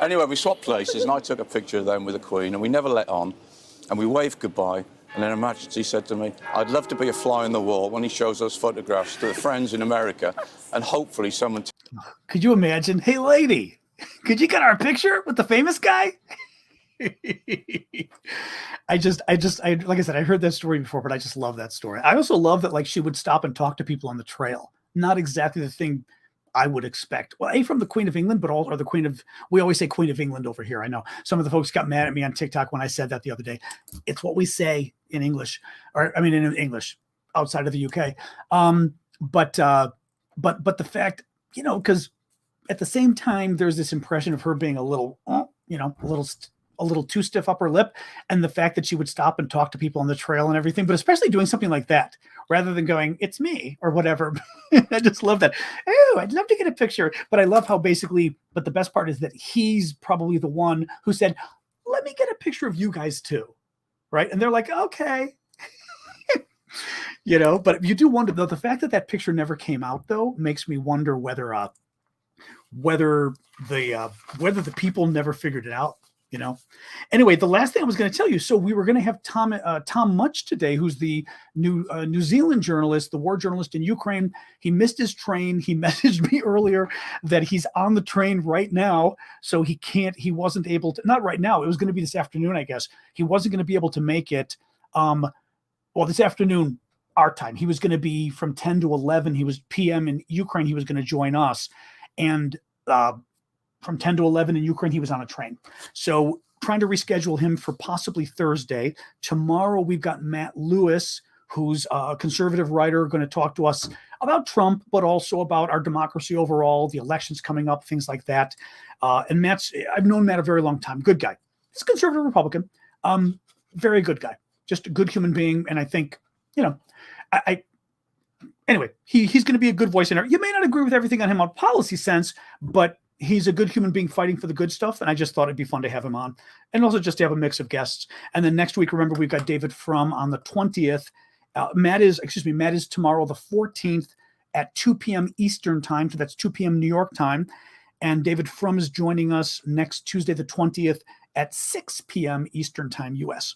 Anyway, we swapped places, and I took a picture of them with the Queen, and we never let on, and we waved goodbye. And then Her Majesty said to me, "I'd love to be a fly on the wall when he shows those photographs to the friends in America, and hopefully someone..." Could you imagine? Hey, lady, could you get our picture with the famous guy? I like I said, I heard that story before, but I just love that story. I also love that, like, she would stop and talk to people on the trail. Not exactly the thing I would expect. Well, from the Queen of England, but or the Queen of, we always say Queen of England over here. I know some of the folks got mad at me on TikTok when I said that the other day. It's what we say in English, in English outside of the UK. But the fact, because at the same time, there's this impression of her being a little, a little too stiff upper lip, and the fact that she would stop and talk to people on the trail and everything, but especially doing something like that rather than going, "It's me," or whatever. I just love that. Oh, I'd love to get a picture. But I love how but the best part is that he's probably the one who said, "Let me get a picture of you guys too." Right. And they're like, "Okay." But you do wonder, though, the fact that picture never came out, though, makes me wonder whether the people never figured it out. Anyway, the last thing I was going to tell you. So we were going to have Tom Mutch today, who's the New Zealand journalist, the war journalist in Ukraine. He missed his train. He messaged me earlier that he's on the train right now, so he wasn't able to. Not right now. It was going to be this afternoon, I guess. He wasn't going to be able to make it. This afternoon, our time. He was going to be from 10 to 11. He was PM in Ukraine. He was going to join us, and from 10 to 11 in Ukraine, he was on a train. So trying to reschedule him for possibly Thursday. Tomorrow, we've got Matt Lewis, who's a conservative writer, going to talk to us about Trump, but also about our democracy overall, the elections coming up, things like that. And I've known Matt a very long time. Good guy. He's a conservative Republican. Very good guy. Just a good human being. And I think, anyway, he's going to be a good voice in there. You may not agree with everything on him on policy sense, but he's a good human being fighting for the good stuff, and I just thought it'd be fun to have him on, and also just to have a mix of guests. And then next week, remember, we've got David Frum on the 20th. Matt is tomorrow, the 14th, at 2 p.m. Eastern time, so that's 2 p.m. New York time. And David Frum is joining us next Tuesday, the 20th, at 6 p.m. Eastern time, U.S.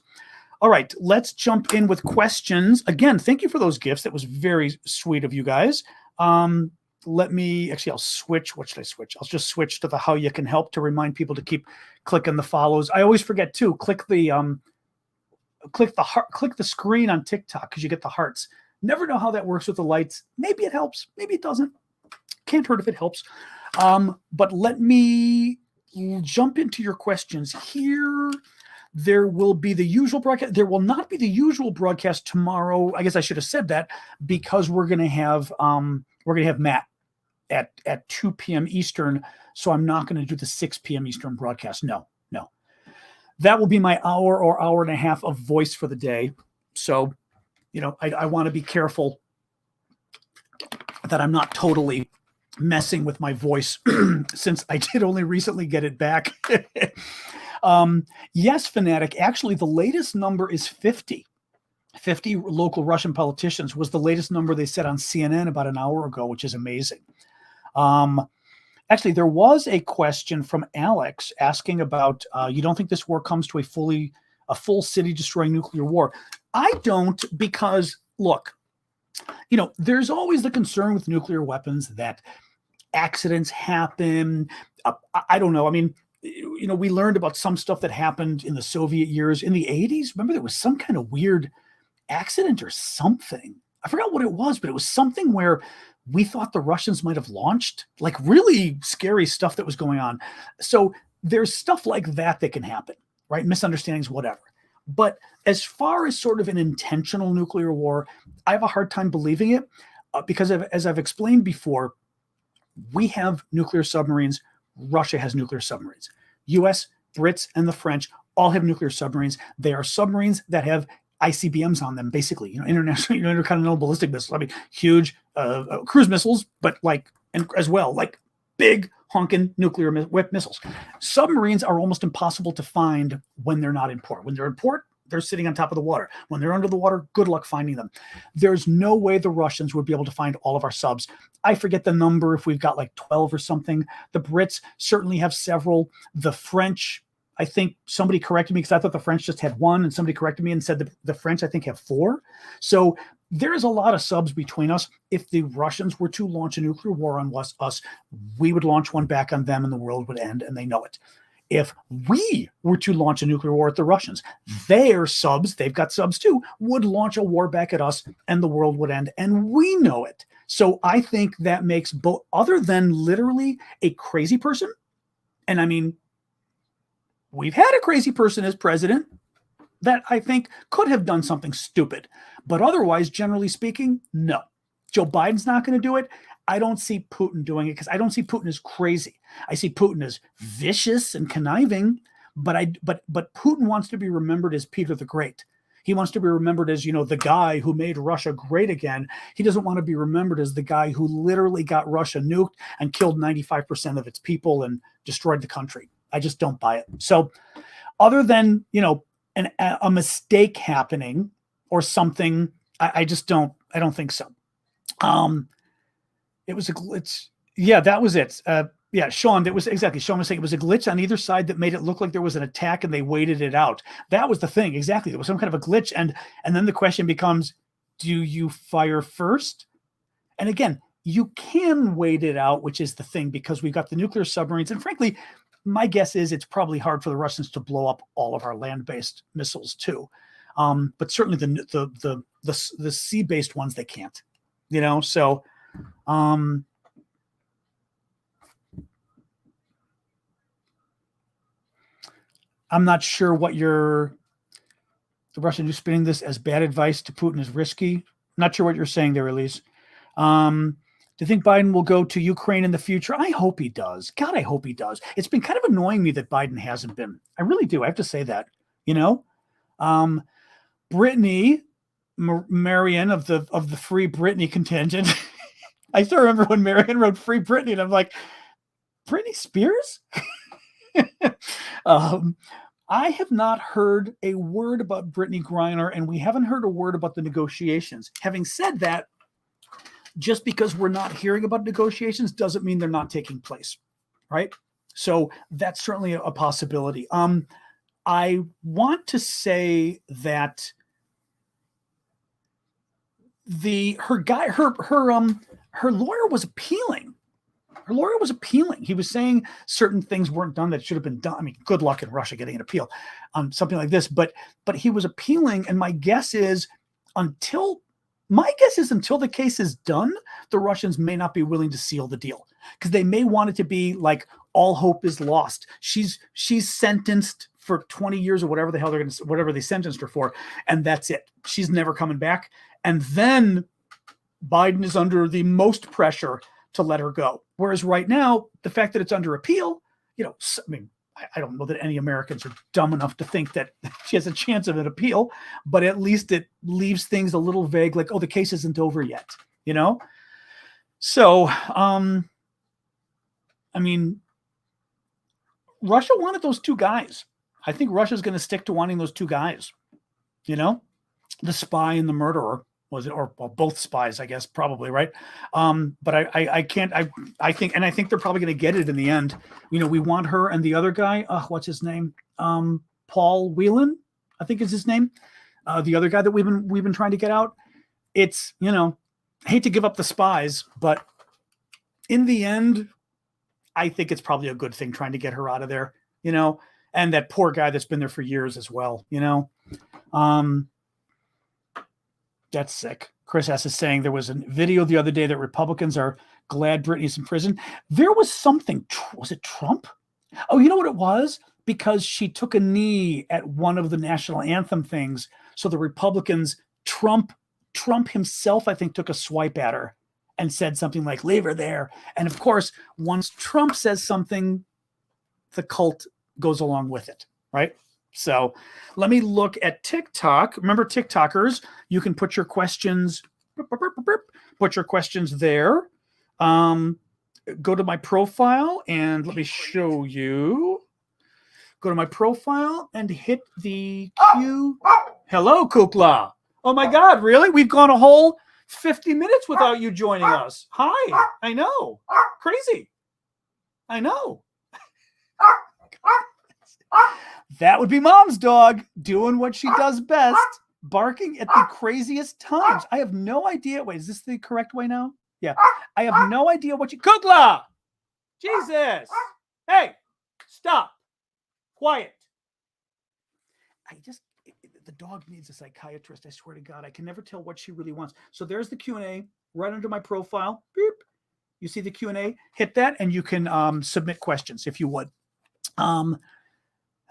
All right, let's jump in with questions. Again, thank you for those gifts. That was very sweet of you guys. I'll switch. What should I switch? I'll just switch to the how you can help to remind people to keep clicking the follows. I always forget too. Click the screen on TikTok because you get the hearts. Never know how that works with the lights. Maybe it helps. Maybe it doesn't. Can't hurt if it helps. But let me jump into your questions here. There will be the usual broadcast. There will not be the usual broadcast tomorrow. I guess I should have said that because we're going to have Matt at 2 p.m. Eastern. So I'm not going to do the 6 p.m. Eastern broadcast. No. That will be my hour or hour and a half of voice for the day. So, I want to be careful that I'm not totally messing with my voice since I did only recently get it back. Yes, Fanatic. Actually, the latest number is 50. 50 local Russian politicians was the latest number they said on CNN about an hour ago, which is amazing. Actually, there was a question from Alex asking about, you don't think this war comes to a full city destroying nuclear war? I don't, because look, there's always the concern with nuclear weapons that accidents happen. I don't know. I mean, we learned about some stuff that happened in the Soviet years in the 80s. Remember, there was some kind of weird accident or something. I forgot what it was, but it was something where we thought the Russians might have launched, like really scary stuff that was going on. So there's stuff like that can happen, right? Misunderstandings, whatever. But as far as sort of an intentional nuclear war, I have a hard time believing it because as I've explained before, we have nuclear submarines. Russia has nuclear submarines. US, Brits, and the French all have nuclear submarines. They are submarines that have ICBMs on them, basically, international, intercontinental ballistic missiles. I mean, huge cruise missiles, but and as well, big honking nuclear missiles. Submarines are almost impossible to find when they're not in port. When they're in port, they're sitting on top of the water. When they're under the water, good luck finding them. There's no way the Russians would be able to find all of our subs. I forget the number, if we've got 12 or something. The Brits certainly have several. The French, I think somebody corrected me because I thought the French just had one, and somebody corrected me and said the French, I think, have 4. So there's a lot of subs between us. If the Russians were to launch a nuclear war on us, we would launch one back on them and the world would end, and they know it. If we were to launch a nuclear war at the Russians, their subs, they've got subs too, would launch a war back at us and the world would end, and we know it. So I think that makes both, other than literally a crazy person, and I mean, we've had a crazy person as president that I think could have done something stupid. But otherwise, generally speaking, no. Joe Biden's not going to do it. I don't see Putin doing it because I don't see Putin as crazy. I see Putin as vicious and conniving, but Putin wants to be remembered as Peter the Great. He wants to be remembered as, the guy who made Russia great again. He doesn't want to be remembered as the guy who literally got Russia nuked and killed 95% of its people and destroyed the country. I just don't buy it. So other than, a mistake happening or something, I don't think so. It was a glitch. Yeah, that was it. Sean, that was exactly. Sean was saying it was a glitch on either side that made it look like there was an attack and they waited it out. That was the thing. Exactly. There was some kind of a glitch. And then the question becomes, do you fire first? And again, you can wait it out, which is the thing, because we've got the nuclear submarines. And frankly, my guess is it's probably hard for the Russians to blow up all of our land-based missiles too. But certainly the sea-based ones, they can't, so I'm not sure what the Russians are spinning this as bad advice to Putin is risky. Not sure what you're saying there, Elise. Do you think Biden will go to Ukraine in the future? I hope he does. God, I hope he does. It's been kind of annoying me that Biden hasn't been. I really do. I have to say that, Brittany, Marion of the Free Britney contingent. I still remember when Marion wrote Free Britney, and I'm like, Britney Spears? I have not heard a word about Brittany Griner, and we haven't heard a word about the negotiations. Having said that, just because we're not hearing about negotiations doesn't mean they're not taking place, right? So that's certainly a possibility. I want to say that her lawyer was appealing. Her lawyer was appealing. He was saying certain things weren't done that should have been done. I mean, good luck in Russia getting an appeal on something like this. But he was appealing, and my guess is until the case is done, the Russians may not be willing to seal the deal because they may want it to be like all hope is lost. She's sentenced for 20 years or whatever the hell whatever they sentenced her for, and that's it. She's never coming back. And then Biden is under the most pressure to let her go. Whereas right now, the fact that it's under appeal, I mean, I don't know that any Americans are dumb enough to think that she has a chance of an appeal, but at least it leaves things a little vague, like, oh, the case isn't over yet, So, I mean, Russia wanted those two guys. I think Russia's going to stick to wanting those two guys, the spy and the murderer. Was it, or both spies, I guess, probably, right? But I think they're probably going to get it in the end. We want her and the other guy, what's his name? Paul Whelan, I think is his name. The other guy that we've been trying to get out. It's, I hate to give up the spies, but in the end, I think it's probably a good thing trying to get her out of there, and that poor guy that's been there for years as well, That's sick. Chris S. is saying there was a video the other day that Republicans are glad Britney's in prison. There was something. Was it Trump? Oh, you know what it was? Because she took a knee at one of the national anthem things. So the Republicans, Trump himself, I think, took a swipe at her and said something like, leave her there. And of course, once Trump says something, the cult goes along with it, right? So let me look at TikTok. Remember, TikTokers, you can put your questions there. Go to my profile and let me show you. Go to my profile and hit the Q. Hello, Kukla. Oh my God, really? We've gone a whole 50 minutes without you joining us. Hi. I know. Crazy. I know. That would be Mom's dog doing what she does best, barking at the craziest times. I have no idea. Wait, is this the correct way now? Yeah. I have no idea what you... Kukla! Jesus! Hey! Stop! Quiet. The dog needs a psychiatrist, I swear to God. I can never tell what she really wants. So there's the Q&A right under my profile. Beep. You see the Q&A? Hit that and you can submit questions if you would.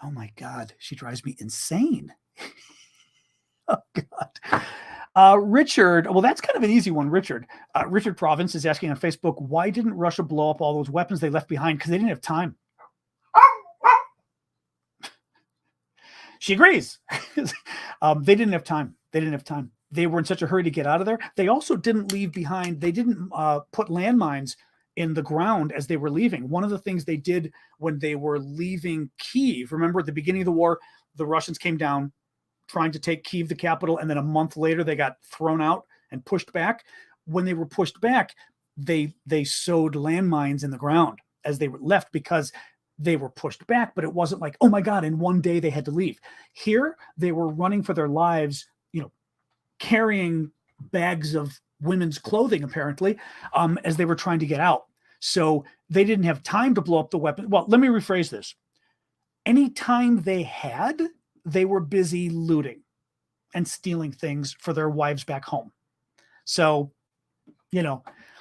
Oh my God, she drives me insane. Oh God. Richard, well, that's kind of an easy one, Richard. Richard Province is asking on Facebook, why didn't Russia blow up all those weapons they left behind? Because they didn't have time. She agrees. They didn't have time. They were in such a hurry to get out of there. They also didn't leave behind. They didn't put landmines in the ground as they were leaving. One of the things they did when they were leaving Kyiv, remember at the beginning of the war, the Russians came down trying to take Kyiv, the capital, and then a month later they got thrown out and pushed back. When they were pushed back, they sowed landmines in the ground as they were left because they were pushed back, but it wasn't like, oh my God, in one day they had to leave. Here, they were running for their lives, carrying bags of women's clothing, apparently, as they were trying to get out. So they didn't have time to blow up the weapon. Well, let me rephrase this. Any time they had, they were busy looting and stealing things for their wives back home. So,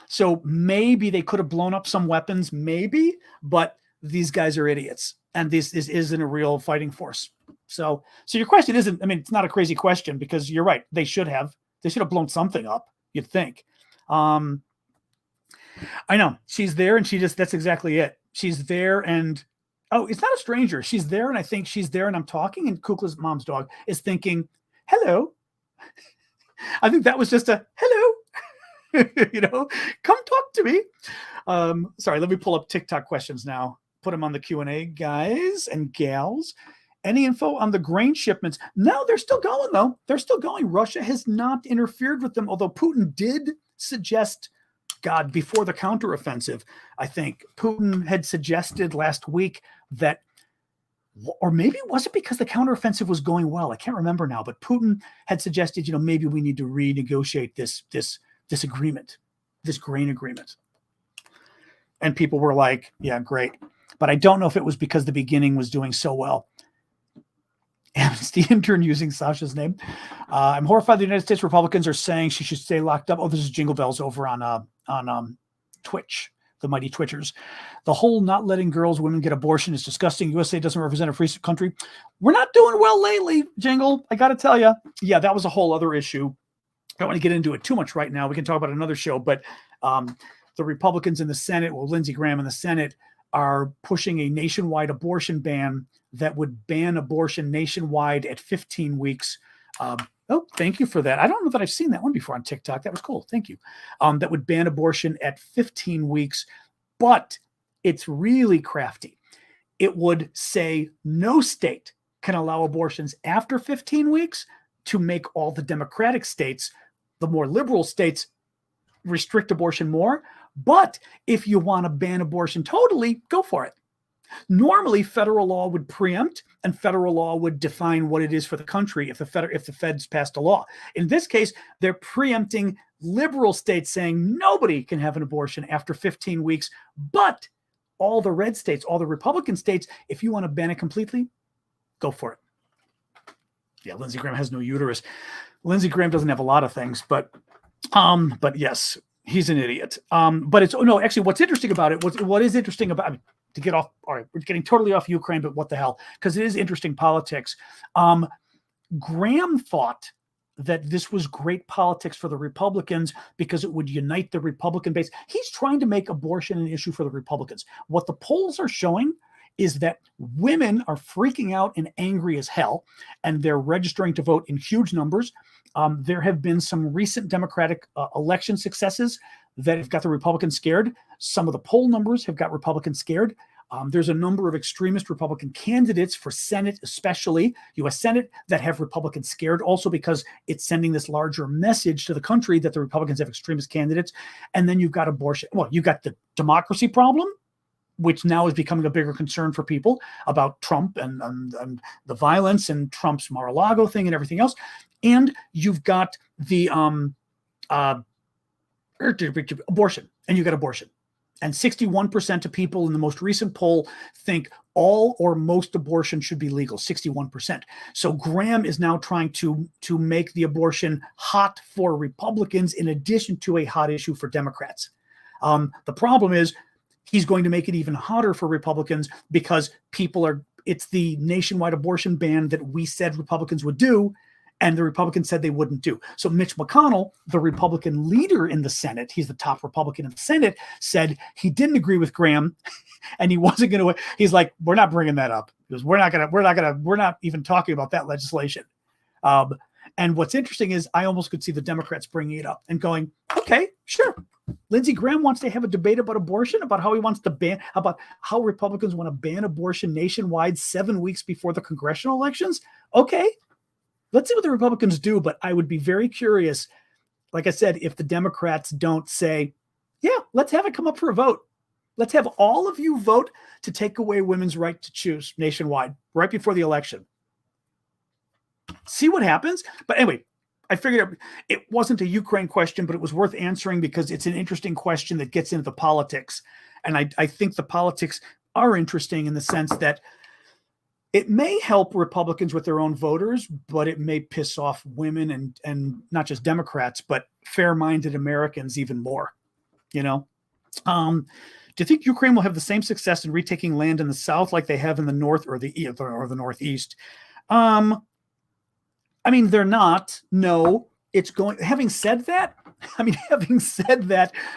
so maybe they could have blown up some weapons, maybe, but these guys are idiots. And this isn't a real fighting force. So your question isn't, it's not a crazy question because you're right. They should have blown something up, you'd think. I know she's there and that's exactly it. She's there and, oh, it's not a stranger. She's there and I think she's there and I'm talking and Kukla's mom's dog is thinking, hello. I think that was just a hello. You know, come talk to me. Sorry, let me pull up TikTok questions now. Put them on the Q&A, guys and gals. Any info on the grain shipments? No, they're still going, though. They're still going. Russia has not interfered with them, although Putin did suggest, God, before the counteroffensive, I think Putin had suggested last week that, or maybe it wasn't because the counteroffensive was going well. I can't remember now, but Putin had suggested, maybe we need to renegotiate this agreement, this grain agreement. And people were like, yeah, great. But I don't know if it was because the beginning was doing so well. Amnesty intern using Sasha's name. I'm horrified the United States Republicans are saying she should stay locked up. Oh, this is Jingle Bells over on Twitch, the mighty Twitchers. The whole not letting women get abortion is disgusting. USA doesn't represent a free country. We're not doing well lately, Jingle. I got to tell you. Yeah, that was a whole other issue. I don't want to get into it too much right now. We can talk about another show, but the Republicans in the Senate, Lindsey Graham in the Senate, are pushing a nationwide abortion ban that would ban abortion nationwide at 15 weeks. Oh, thank you for that. I don't know that I've seen that one before on TikTok. That was cool. Thank you. That would ban abortion at 15 weeks, but it's really crafty. It would say no state can allow abortions after 15 weeks to make all the Democratic states, the more liberal states, restrict abortion more. But if you want to ban abortion totally, go for it. Normally, federal law would preempt and federal law would define what it is for the country if the feds passed a law. In this case, they're preempting liberal states saying nobody can have an abortion after 15 weeks, but all the red states, all the Republican states, if you want to ban it completely, go for it. Yeah, Lindsey Graham has no uterus. Lindsey Graham doesn't have a lot of things, but yes, he's an idiot. But it's actually, what's interesting about it, what is interesting about, to get off, all right, we're getting totally off Ukraine, but what the hell? Because it is interesting politics. Graham thought that this was great politics for the Republicans because it would unite the Republican base. He's trying to make abortion an issue for the Republicans. What the polls are showing is that women are freaking out and angry as hell, and they're registering to vote in huge numbers. There have been some recent Democratic election successes that have got the Republicans scared. Some of the poll numbers have got Republicans scared. There's a number of extremist Republican candidates for Senate, especially U.S. Senate, that have Republicans scared also because it's sending this larger message to the country that the Republicans have extremist candidates. And then you've got abortion. Well, you've got the democracy problem, which now is becoming a bigger concern for people about Trump and the violence and Trump's Mar-a-Lago thing and everything else. And you've got the abortion, and you got abortion. And 61% of people in the most recent poll think all or most abortion should be legal, 61%. So Graham is now trying to make the abortion hot for Republicans in addition to a hot issue for Democrats. The problem is he's going to make it even hotter for Republicans because it's the nationwide abortion ban that we said Republicans would do, and the Republicans said they wouldn't do. So Mitch McConnell, the Republican leader in the Senate, he's the top Republican in the Senate, said he didn't agree with Graham, and he wasn't going to. He's like, we're not bringing that up because we're not even talking about that legislation. And what's interesting is I almost could see the Democrats bringing it up and going, okay, sure. Lindsey Graham wants to have a debate about abortion, about how he wants to ban, about how Republicans want to ban abortion nationwide 7 weeks before the congressional elections. Okay. Let's see what the Republicans do, but I would be very curious, like I said, if the Democrats don't say, yeah, let's have it come up for a vote. Let's have all of you vote to take away women's right to choose nationwide right before the election. See what happens. But anyway, I figured it wasn't a Ukraine question, but it was worth answering because it's an interesting question that gets into the politics. And I think the politics are interesting in the sense that it may help Republicans with their own voters, but it may piss off women and not just Democrats, but fair-minded Americans even more. Do you think Ukraine will have the same success in retaking land in the South like they have in the North or the Northeast? I mean, they're not. No, it's going. Having said that,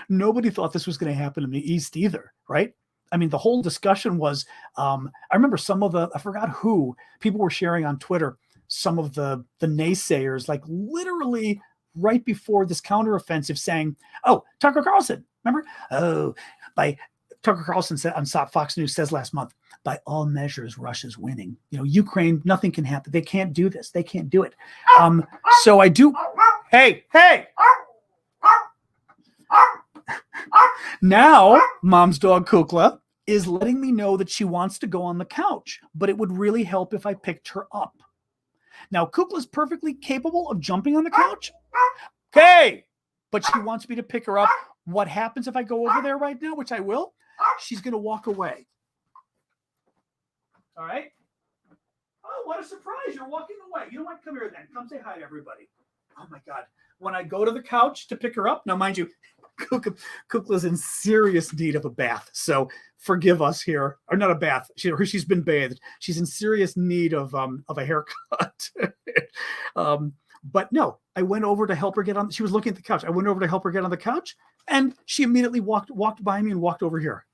nobody thought this was going to happen in the East either, right? I mean, the whole discussion was, I remember I forgot who, people were sharing on Twitter, some of the naysayers, like literally right before this counteroffensive saying, oh, Tucker Carlson, remember? Oh, by Tucker Carlson said on Fox News says last month, by all measures, Russia's winning. Ukraine, nothing can happen. They can't do this. They can't do it. So I do. Hey. Now, mom's dog Kukla is letting me know that she wants to go on the couch, but it would really help if I picked her up. Now, Kukla's perfectly capable of jumping on the couch. Okay, but she wants me to pick her up. What happens if I go over there right now, which I will? She's going to walk away. All right. Oh, what a surprise. You're walking away. You know what? Come here then. Come say hi to everybody. Oh, my God. When I go to the couch to pick her up, now, mind you, Kukla's in serious need of a bath. So forgive us here. Or not a bath. She's been bathed. She's in serious need of a haircut. But no, I went over to help her get on. She was looking at the couch. I went over to help her get on the couch, and she immediately walked by me and walked over here.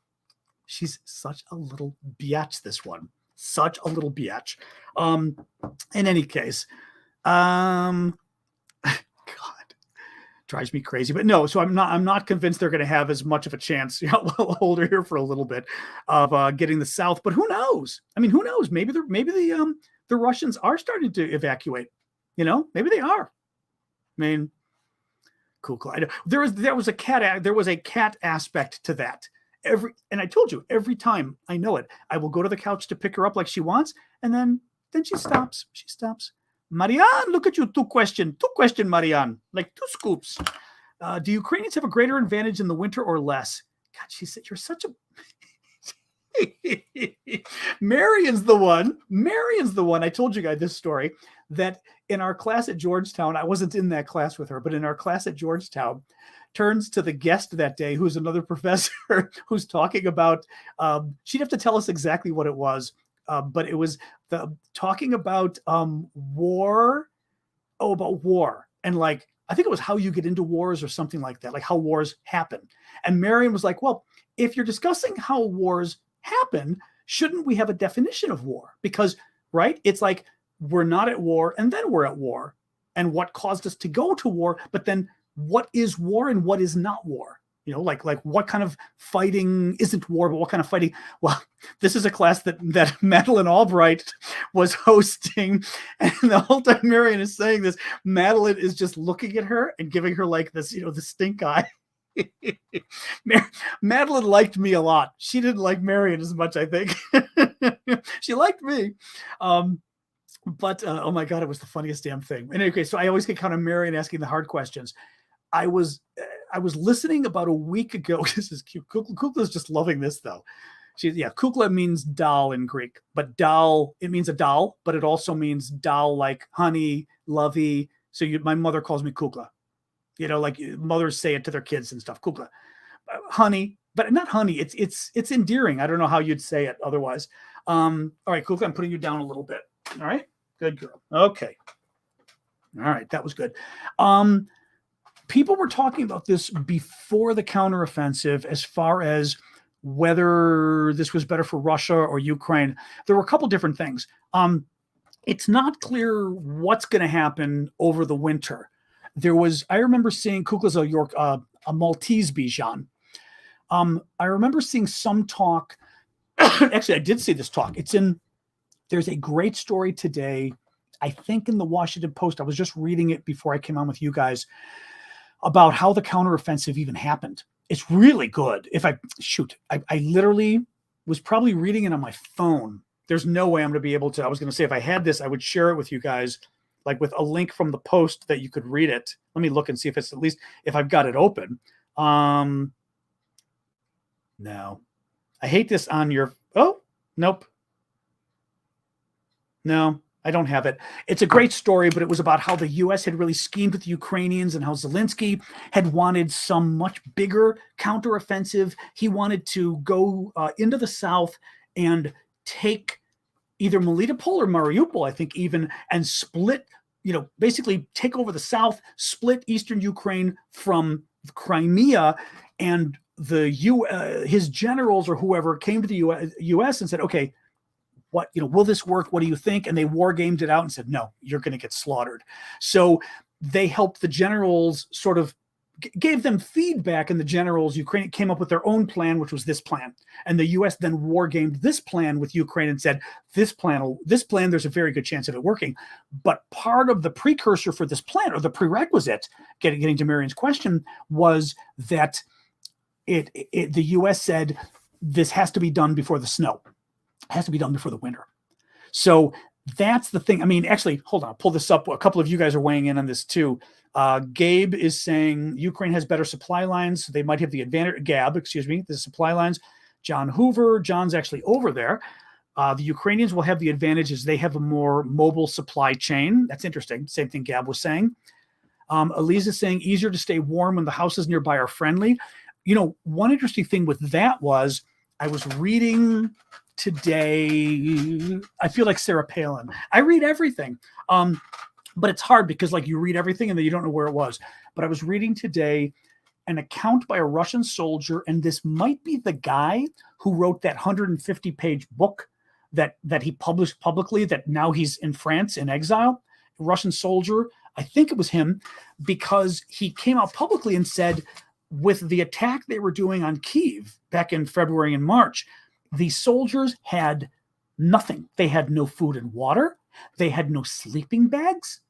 She's such a little biatch, this one. Such a little biatch. In any case, God, drives me crazy. But no, so I'm not convinced they're going to have as much of a chance. We'll hold her here for a little bit of getting the South. But who knows? I mean, who knows? Maybe the Russians are starting to evacuate. Maybe they are. I mean, cool. There was a cat aspect to that. And I told you, every time I know it, I will go to the couch to pick her up like she wants, and then she stops. She stops. Marianne, look at you. Two question, Marianne. Like 2 scoops. Do Ukrainians have a greater advantage in the winter or less? God, she said, you're such a... Marion's the one. I told you guys this story, that in our class at Georgetown, I wasn't in that class with her, but in our class at Georgetown, turns to the guest that day, who's another professor, who's talking about, she'd have to tell us exactly what it was, but it was talking about war. Oh, about war. And like, I think it was how you get into wars or something like that, like how wars happen. And Marion was like, well, if you're discussing how wars happen, shouldn't we have a definition of war? Because, right, it's like we're not at war and then we're at war. And what caused us to go to war, but then what is war and what is not war? Like what kind of fighting isn't war, but what kind of fighting? Well, this is a class that Madeline Albright was hosting. And the whole time Marion is saying this, Madeline is just looking at her and giving her like this, the stink eye. Madeline liked me a lot. She didn't like Marion as much, I think. She liked me. But oh my God, it was the funniest damn thing. And anyway, so I always get kind of Marion asking the hard questions. I was listening about a week ago. This is cute. Kukla's just loving this though. Kukla means doll in Greek, but doll, it means a doll, but it also means doll like honey, lovey. So my mother calls me Kukla. Like mothers say it to their kids and stuff. Kukla, honey, but not honey. It's endearing. I don't know how you'd say it otherwise. All right, Kukla, I'm putting you down a little bit. All right, good girl. Okay. All right, that was good. People were talking about this before the counteroffensive as far as whether this was better for Russia or Ukraine. There were a couple different things. It's not clear what's going to happen over the winter. I remember seeing Kukla's a Maltese Bichon. I remember seeing some talk. Actually, I did see this talk. There's a great story today, I think in the Washington Post. I was just reading it before I came on with you guys about how the counteroffensive even happened. It's really good. I literally was probably reading it on my phone. There's no way I'm going to be able to. I was going to say, if I had this, I would share it with you guys, like with a link from the Post that you could read it. Let me look and see if it's at least, if I've got it open. No. I hate this on your, oh, nope. No, I don't have it. It's a great story, but it was about how the U.S. had really schemed with the Ukrainians and how Zelensky had wanted some much bigger counteroffensive. He wanted to go into the south and take either Melitopol or Mariupol, I think even, and split, basically take over the south, split eastern Ukraine from Crimea. And his generals or whoever came to the U.S. and said, okay, will this work? What do you think? And they war gamed it out and said, no, you're going to get slaughtered. So they helped the generals sort of gave them feedback, and the generals Ukraine came up with their own plan, which was this plan. And the US then war gamed this plan with Ukraine and said, this plan, there's a very good chance of it working. But part of the precursor for this plan, or the prerequisite, getting to Marion's question, was that the US said this has to be done before the snow. It has to be done before the winter. So that's the thing. I mean, actually, hold on, I'll pull this up. A couple of you guys are weighing in on this too. Gabe is saying Ukraine has better supply lines. So they might have the advantage. Gab, excuse me, the supply lines. John Hoover, John's actually over there. The Ukrainians will have the advantage as they have a more mobile supply chain. That's interesting. Same thing Gab was saying. Elise is saying easier to stay warm when the houses nearby are friendly. You know, one interesting thing with that was I was reading today. I feel like Sarah Palin. I read everything. But it's hard because like you read everything and then you don't know where it was. But I was reading today an account by a Russian soldier, and this might be the guy who wrote that 150-page book that he published publicly, that now he's in France in exile. A Russian soldier, I think it was him, because he came out publicly and said with the attack they were doing on Kyiv back in February and March, the soldiers had nothing. They had no food and water. They had no sleeping bags.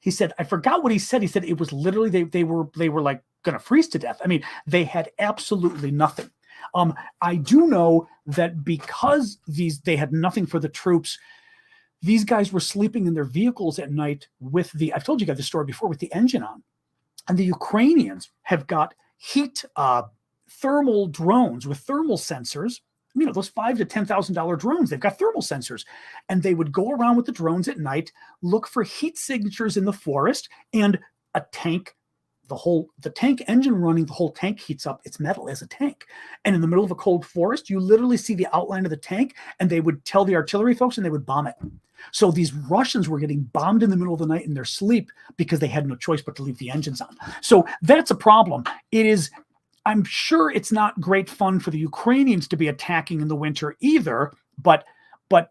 He said, I forgot what he said. He said it was literally they were like going to freeze to death. I mean, they had absolutely nothing. I do know that because they had nothing for the troops, these guys were sleeping in their vehicles at night with I've told you guys the story before, with the engine on. And the Ukrainians have got thermal drones with thermal sensors. You know, those $5,000 to $10,000 drones, they've got thermal sensors, and they would go around with the drones at night, look for heat signatures in the forest, and a tank, the tank engine running, the whole tank heats up. It's metal as a tank. And in the middle of a cold forest, you literally see the outline of the tank, and they would tell the artillery folks and they would bomb it. So these Russians were getting bombed in the middle of the night in their sleep because they had no choice but to leave the engines on. So that's a problem. I'm sure it's not great fun for the Ukrainians to be attacking in the winter either, but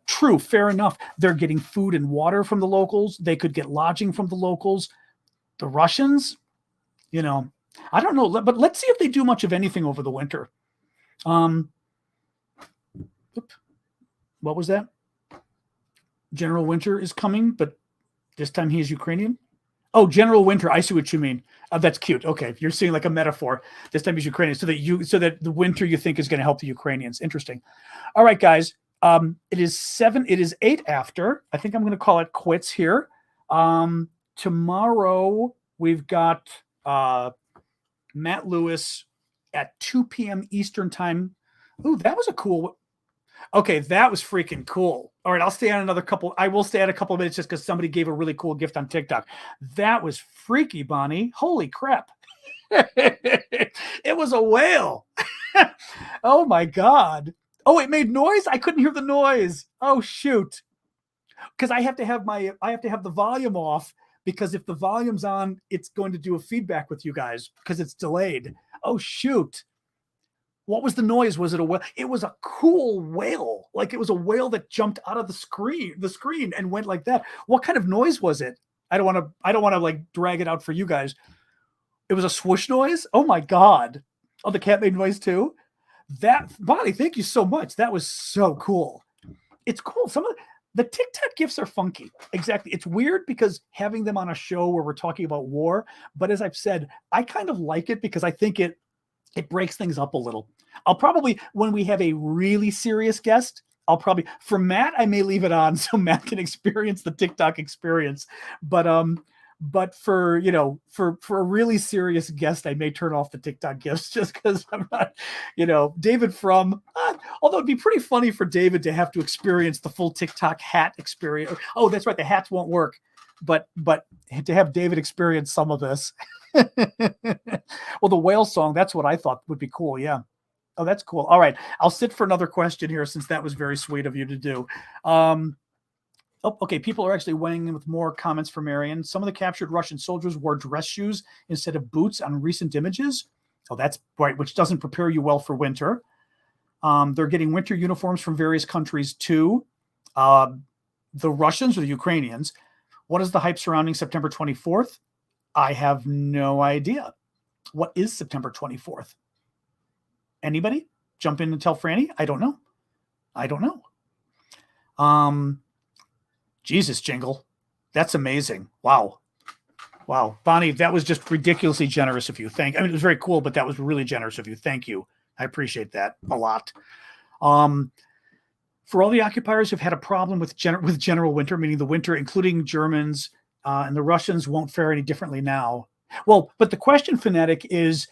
true, fair enough. They're getting food and water from the locals. They could get lodging from the locals. The Russians, you know, I don't know, but let's see if they do much of anything over the winter. What was that? General Winter is coming, but this time he is Ukrainian. Oh, General Winter. I see what you mean. That's cute. Okay, you're seeing like a metaphor. This time he's Ukrainian, so that the winter you think is going to help the Ukrainians. Interesting. All right, guys. It is 8 after. I think I'm going to call it quits here. Tomorrow we've got Matt Lewis at 2 p.m. Eastern time. Ooh, that was a cool. Okay, that was freaking cool. All right, I'll stay on another couple. I will stay on a couple of minutes just because somebody gave a really cool gift on TikTok. That was freaky, Bonnie. Holy crap. It was a whale. Oh my God. Oh, it made noise? I couldn't hear the noise. Oh, shoot. Because I have to have the volume off, because if the volume's on, it's going to do a feedback with you guys because it's delayed. Oh, shoot. What was the noise? Was it a whale? It was a cool whale. Like it was a whale that jumped out of the screen and went like that. What kind of noise was it? I don't want to like drag it out for you guys. It was a swoosh noise. Oh my God. Oh, the cat made noise too. That, Bonnie, thank you so much. That was so cool. It's cool. Some of the TikTok gifts are funky. Exactly. It's weird because having them on a show where we're talking about war, but as I've said, I kind of like it because I think it breaks things up a little. I'll probably, when we have a really serious guest, for Matt, I may leave it on so Matt can experience the TikTok experience. But for a really serious guest, I may turn off the TikTok gifts just because I'm not, David although it'd be pretty funny for David to have to experience the full TikTok hat experience. Oh, that's right. The hats won't work, but to have David experience some of this. Well, the whale song, that's what I thought would be cool. Yeah. Oh, that's cool. All right. I'll sit for another question here since that was very sweet of you to do. Okay. People are actually weighing in with more comments for Marion. Some of the captured Russian soldiers wore dress shoes instead of boots on recent images. Oh, that's right. Which doesn't prepare you well for winter. They're getting winter uniforms from various countries too. The Russians or the Ukrainians. What is the hype surrounding September 24th? I have no idea. What is September 24th? Anybody? Jump in and tell Franny. I don't know. Jesus, Jingle. That's amazing. Wow. Bonnie, that was just ridiculously generous of you. It was very cool, but that was really generous of you. Thank you. I appreciate that a lot. For all the occupiers who've had a problem with general winter, meaning the winter, including Germans, and the Russians won't fare any differently now. Well, but the question, Fanatic, is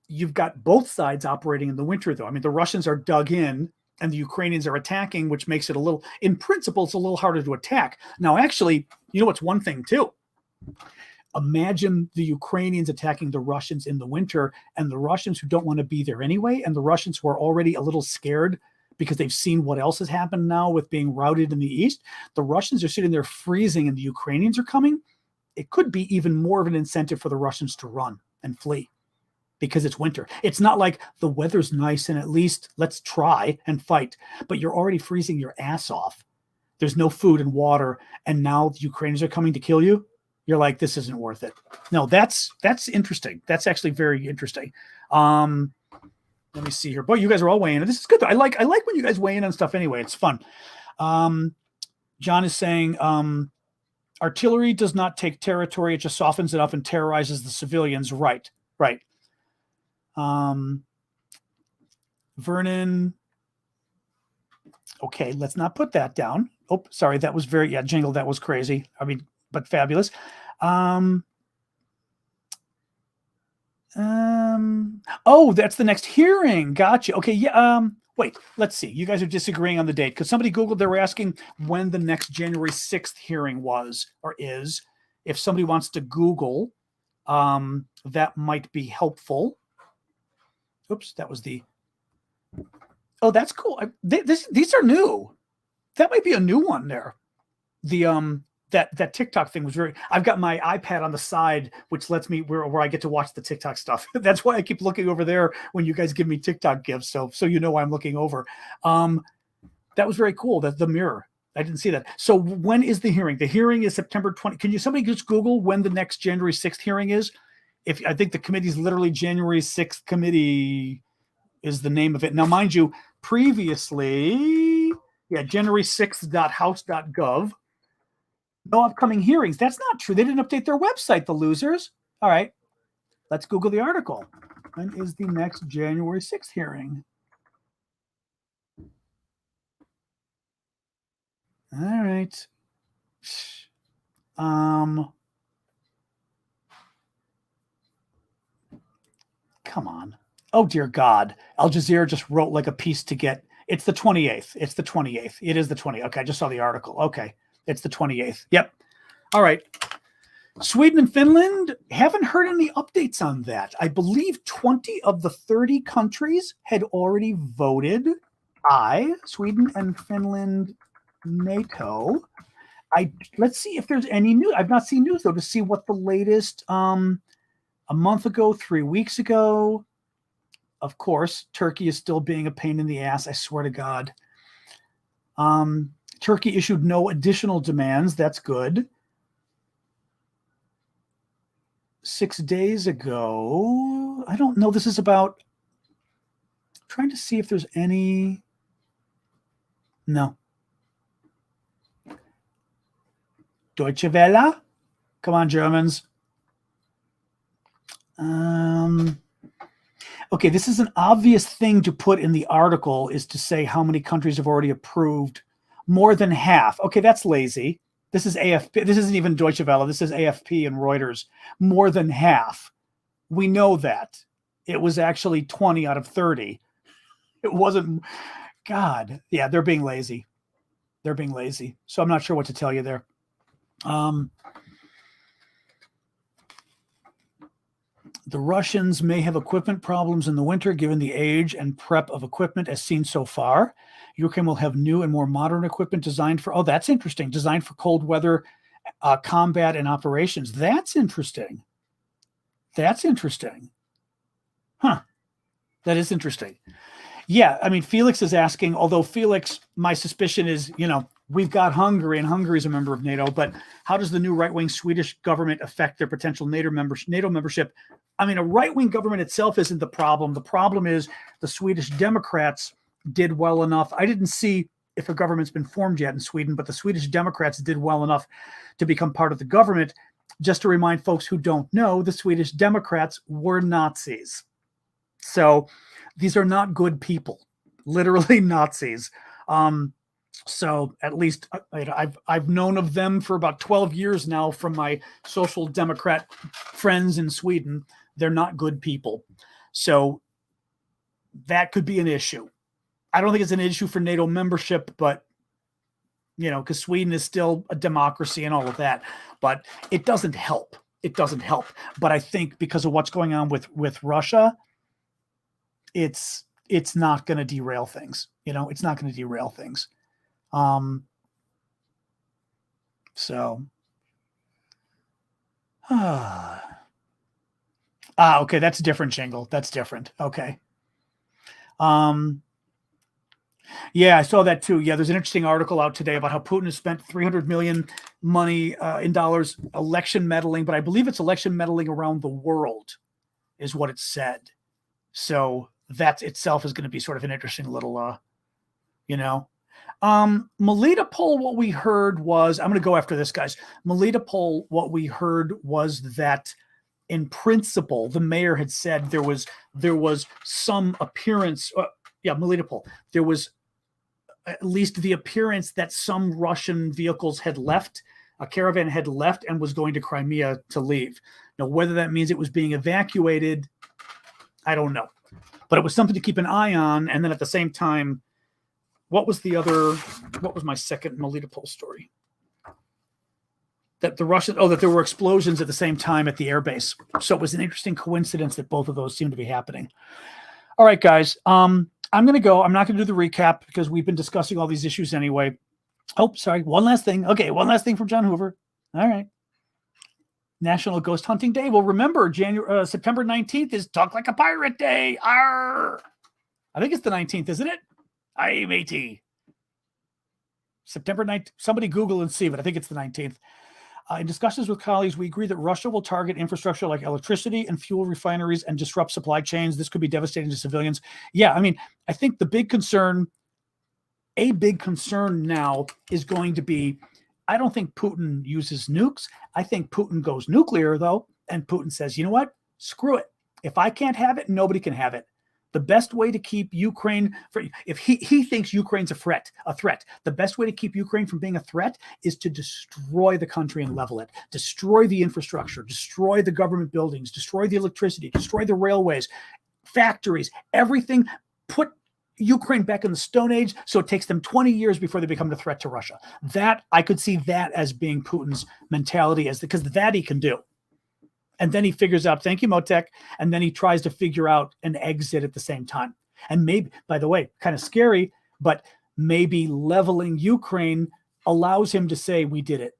you've got both sides operating in the winter, though. I mean, the Russians are dug in and the Ukrainians are attacking, which makes it in principle, it's a little harder to attack. Now, actually, you know what's one thing, too? Imagine the Ukrainians attacking the Russians in the winter, and the Russians who don't want to be there anyway, and the Russians who are already a little scared because they've seen what else has happened now with being routed in the east. The Russians are sitting there freezing and the Ukrainians are coming. It could be even more of an incentive for the Russians to run and flee because it's winter. It's not like the weather's nice and at least let's try and fight, but you're already freezing your ass off. There's no food and water, and now the Ukrainians are coming to kill you. You're like, this isn't worth it. No, that's interesting. That's actually very interesting. Let me see here. Boy, you guys are all weighing in. This is good, though. I like when you guys weigh in on stuff anyway. It's fun. John is saying artillery does not take territory. It just softens it up and terrorizes the civilians. Right. Vernon. Okay, let's not put that down. Oh, sorry. That was Jingle. That was crazy. I mean, but fabulous. Oh, that's the next hearing. Gotcha. Okay. Yeah. Wait, let's see. You guys are disagreeing on the date because somebody Googled, they were asking when the next January 6th hearing was or is. If somebody wants to Google, that might be helpful. Oops, that was oh, that's cool. These are new. That might be a new one there. That TikTok thing was I've got my iPad on the side, which lets me where I get to watch the TikTok stuff. That's why I keep looking over there when you guys give me TikTok gifts. So you know I'm looking over. That was very cool. The mirror. I didn't see that. So when is the hearing? The hearing is September 20. Can somebody just Google when the next January 6th hearing is? I think the committee is literally January 6th committee is the name of it. Now, mind you, previously, January6th.house.gov. No upcoming hearings. That's not true. They didn't update their website, the losers. All right. Let's Google the article. When is the next January 6th hearing? All right. Come on. Oh, dear God. Al Jazeera just wrote like a piece to get. It's the 28th. It's the 28th. It is the 20th. Okay. I just saw the article. Okay. It's the 28th. Yep. All right. Sweden and Finland, haven't heard any updates on that. I believe 20 of the 30 countries had already voted Sweden and Finland, NATO. Let's see if there's any news. I've not seen news, though, to see what the latest a month ago, 3 weeks ago. Of course, Turkey is still being a pain in the ass. I swear to God. Turkey issued no additional demands. That's good. 6 days ago, I don't know. This is about trying to see if there's any. No. Deutsche Welle. Come on, Germans. Okay, this is an obvious thing to put in the article is to say how many countries have already approved. More than half. Okay, that's lazy. This is AFP. This isn't even Deutsche Welle. This is AFP and Reuters. More than half. We know that. It was actually 20 out of 30. It wasn't. God. Yeah, they're being lazy. They're being lazy. So I'm not sure what to tell you there. The Russians may have equipment problems in the winter, given the age and prep of equipment as seen so far. Ukraine will have new and more modern equipment designed for, that's interesting, designed for cold weather combat and operations. That's interesting. That's interesting. Huh. That is interesting. Yeah, I mean, Felix is asking, although Felix, my suspicion is, we've got Hungary, and Hungary is a member of NATO, but how does the new right-wing Swedish government affect their potential NATO membership? I mean, a right-wing government itself isn't the problem. The problem is the Swedish Democrats did well enough. I didn't see if a government's been formed yet in Sweden, but the Swedish Democrats did well enough to become part of the government. Just to remind folks who don't know, the Swedish Democrats were Nazis. So these are not good people, literally Nazis. So at least I've known of them for about 12 years now from my social democrat friends in Sweden. They're not good people. So that could be an issue. I don't think it's an issue for NATO membership, but because Sweden is still a democracy and all of that, but it doesn't help. It doesn't help. But I think because of what's going on with Russia, it's not going to derail things. It's not going to derail things. Okay, that's different, Jingle. That's different. Okay. Yeah, I saw that too. Yeah, there's an interesting article out today about how Putin has spent $300 million in dollars election meddling, but I believe it's election meddling around the world is what it said. So that itself is going to be sort of an interesting little, Melitopol, what we heard was, I'm going to go after this, guys. Melitopol, what we heard was that in principle, the mayor had said there was some appearance, Melitopol, there was at least the appearance that some Russian vehicles had left, a caravan had left and was going to Crimea to leave. Now, whether that means it was being evacuated, I don't know. But it was something to keep an eye on. And then at the same time, what was my second Melitopol story? That that there were explosions at the same time at the airbase. So it was an interesting coincidence that both of those seemed to be happening. All right, guys. I'm going to go. I'm not going to do the recap because we've been discussing all these issues anyway. Oh, sorry. One last thing. Okay, one last thing from John Hoover. All right. National Ghost Hunting Day. Well, remember, September 19th is Talk Like a Pirate Day. Arr! I think it's the 19th, isn't it? Aye, matey. September 19th. Somebody Google and see, but I think it's the 19th. In discussions with colleagues, we agree that Russia will target infrastructure like electricity and fuel refineries and disrupt supply chains. This could be devastating to civilians. Yeah, I mean, I think a big concern now is going to be, I don't think Putin uses nukes. I think Putin goes nuclear, though, and Putin says, you know what? Screw it. If I can't have it, nobody can have it. The best way to keep Ukraine, if he thinks Ukraine's a threat, the best way to keep Ukraine from being a threat is to destroy the country and level it, destroy the infrastructure, destroy the government buildings, destroy the electricity, destroy the railways, factories, everything, put Ukraine back in the Stone Age so it takes them 20 years before they become a threat to Russia. That, I could see that as being Putin's mentality, because that he can do. And then he figures out, thank you, Motek, and then he tries to figure out an exit at the same time. And maybe, by the way, kind of scary, but maybe leveling Ukraine allows him to say, we did it.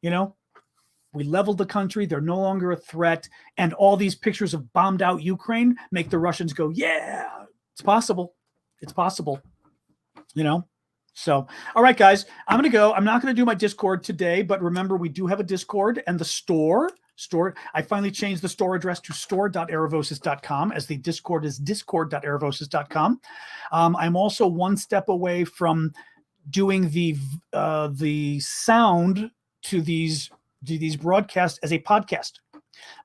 We leveled the country. They're no longer a threat. And all these pictures of bombed out Ukraine make the Russians go, yeah, it's possible. It's possible, So, all right, guys, I'm going to go. I'm not going to do my Discord today, but remember, we do have a Discord and the store. I finally changed the store address to store.aravosis.com, as the Discord is discord.aravosis.com. I'm also one step away from doing the sound to these broadcasts as a podcast,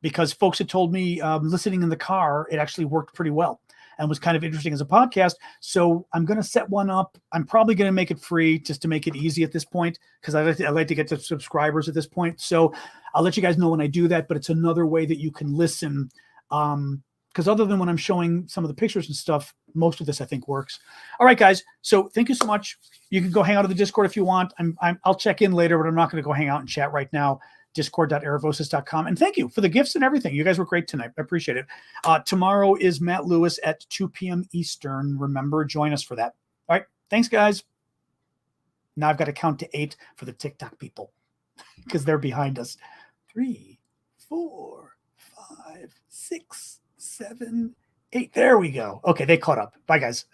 because folks had told me listening in the car, it actually worked pretty well and was kind of interesting as a podcast. So I'm going to set one up. I'm probably going to make it free just to make it easy at this point, because I like to get to subscribers at this point. So I'll let you guys know when I do that, but it's another way that you can listen. Because other than when I'm showing some of the pictures and stuff, most of this I think works. All right, guys. So thank you so much. You can go hang out at the Discord if you want. I'll check in later, but I'm not going to go hang out and chat right now. Discord.aravosis.com. And thank you for the gifts and everything. You guys were great tonight. I appreciate it. Tomorrow is Matt Lewis at 2 p.m. Eastern. Remember, join us for that. All right. Thanks, guys. Now I've got to count to 8 for the TikTok people because they're behind us. 3, 4, 5, 6, 7, 8. There we go. Okay, they caught up. Bye, guys.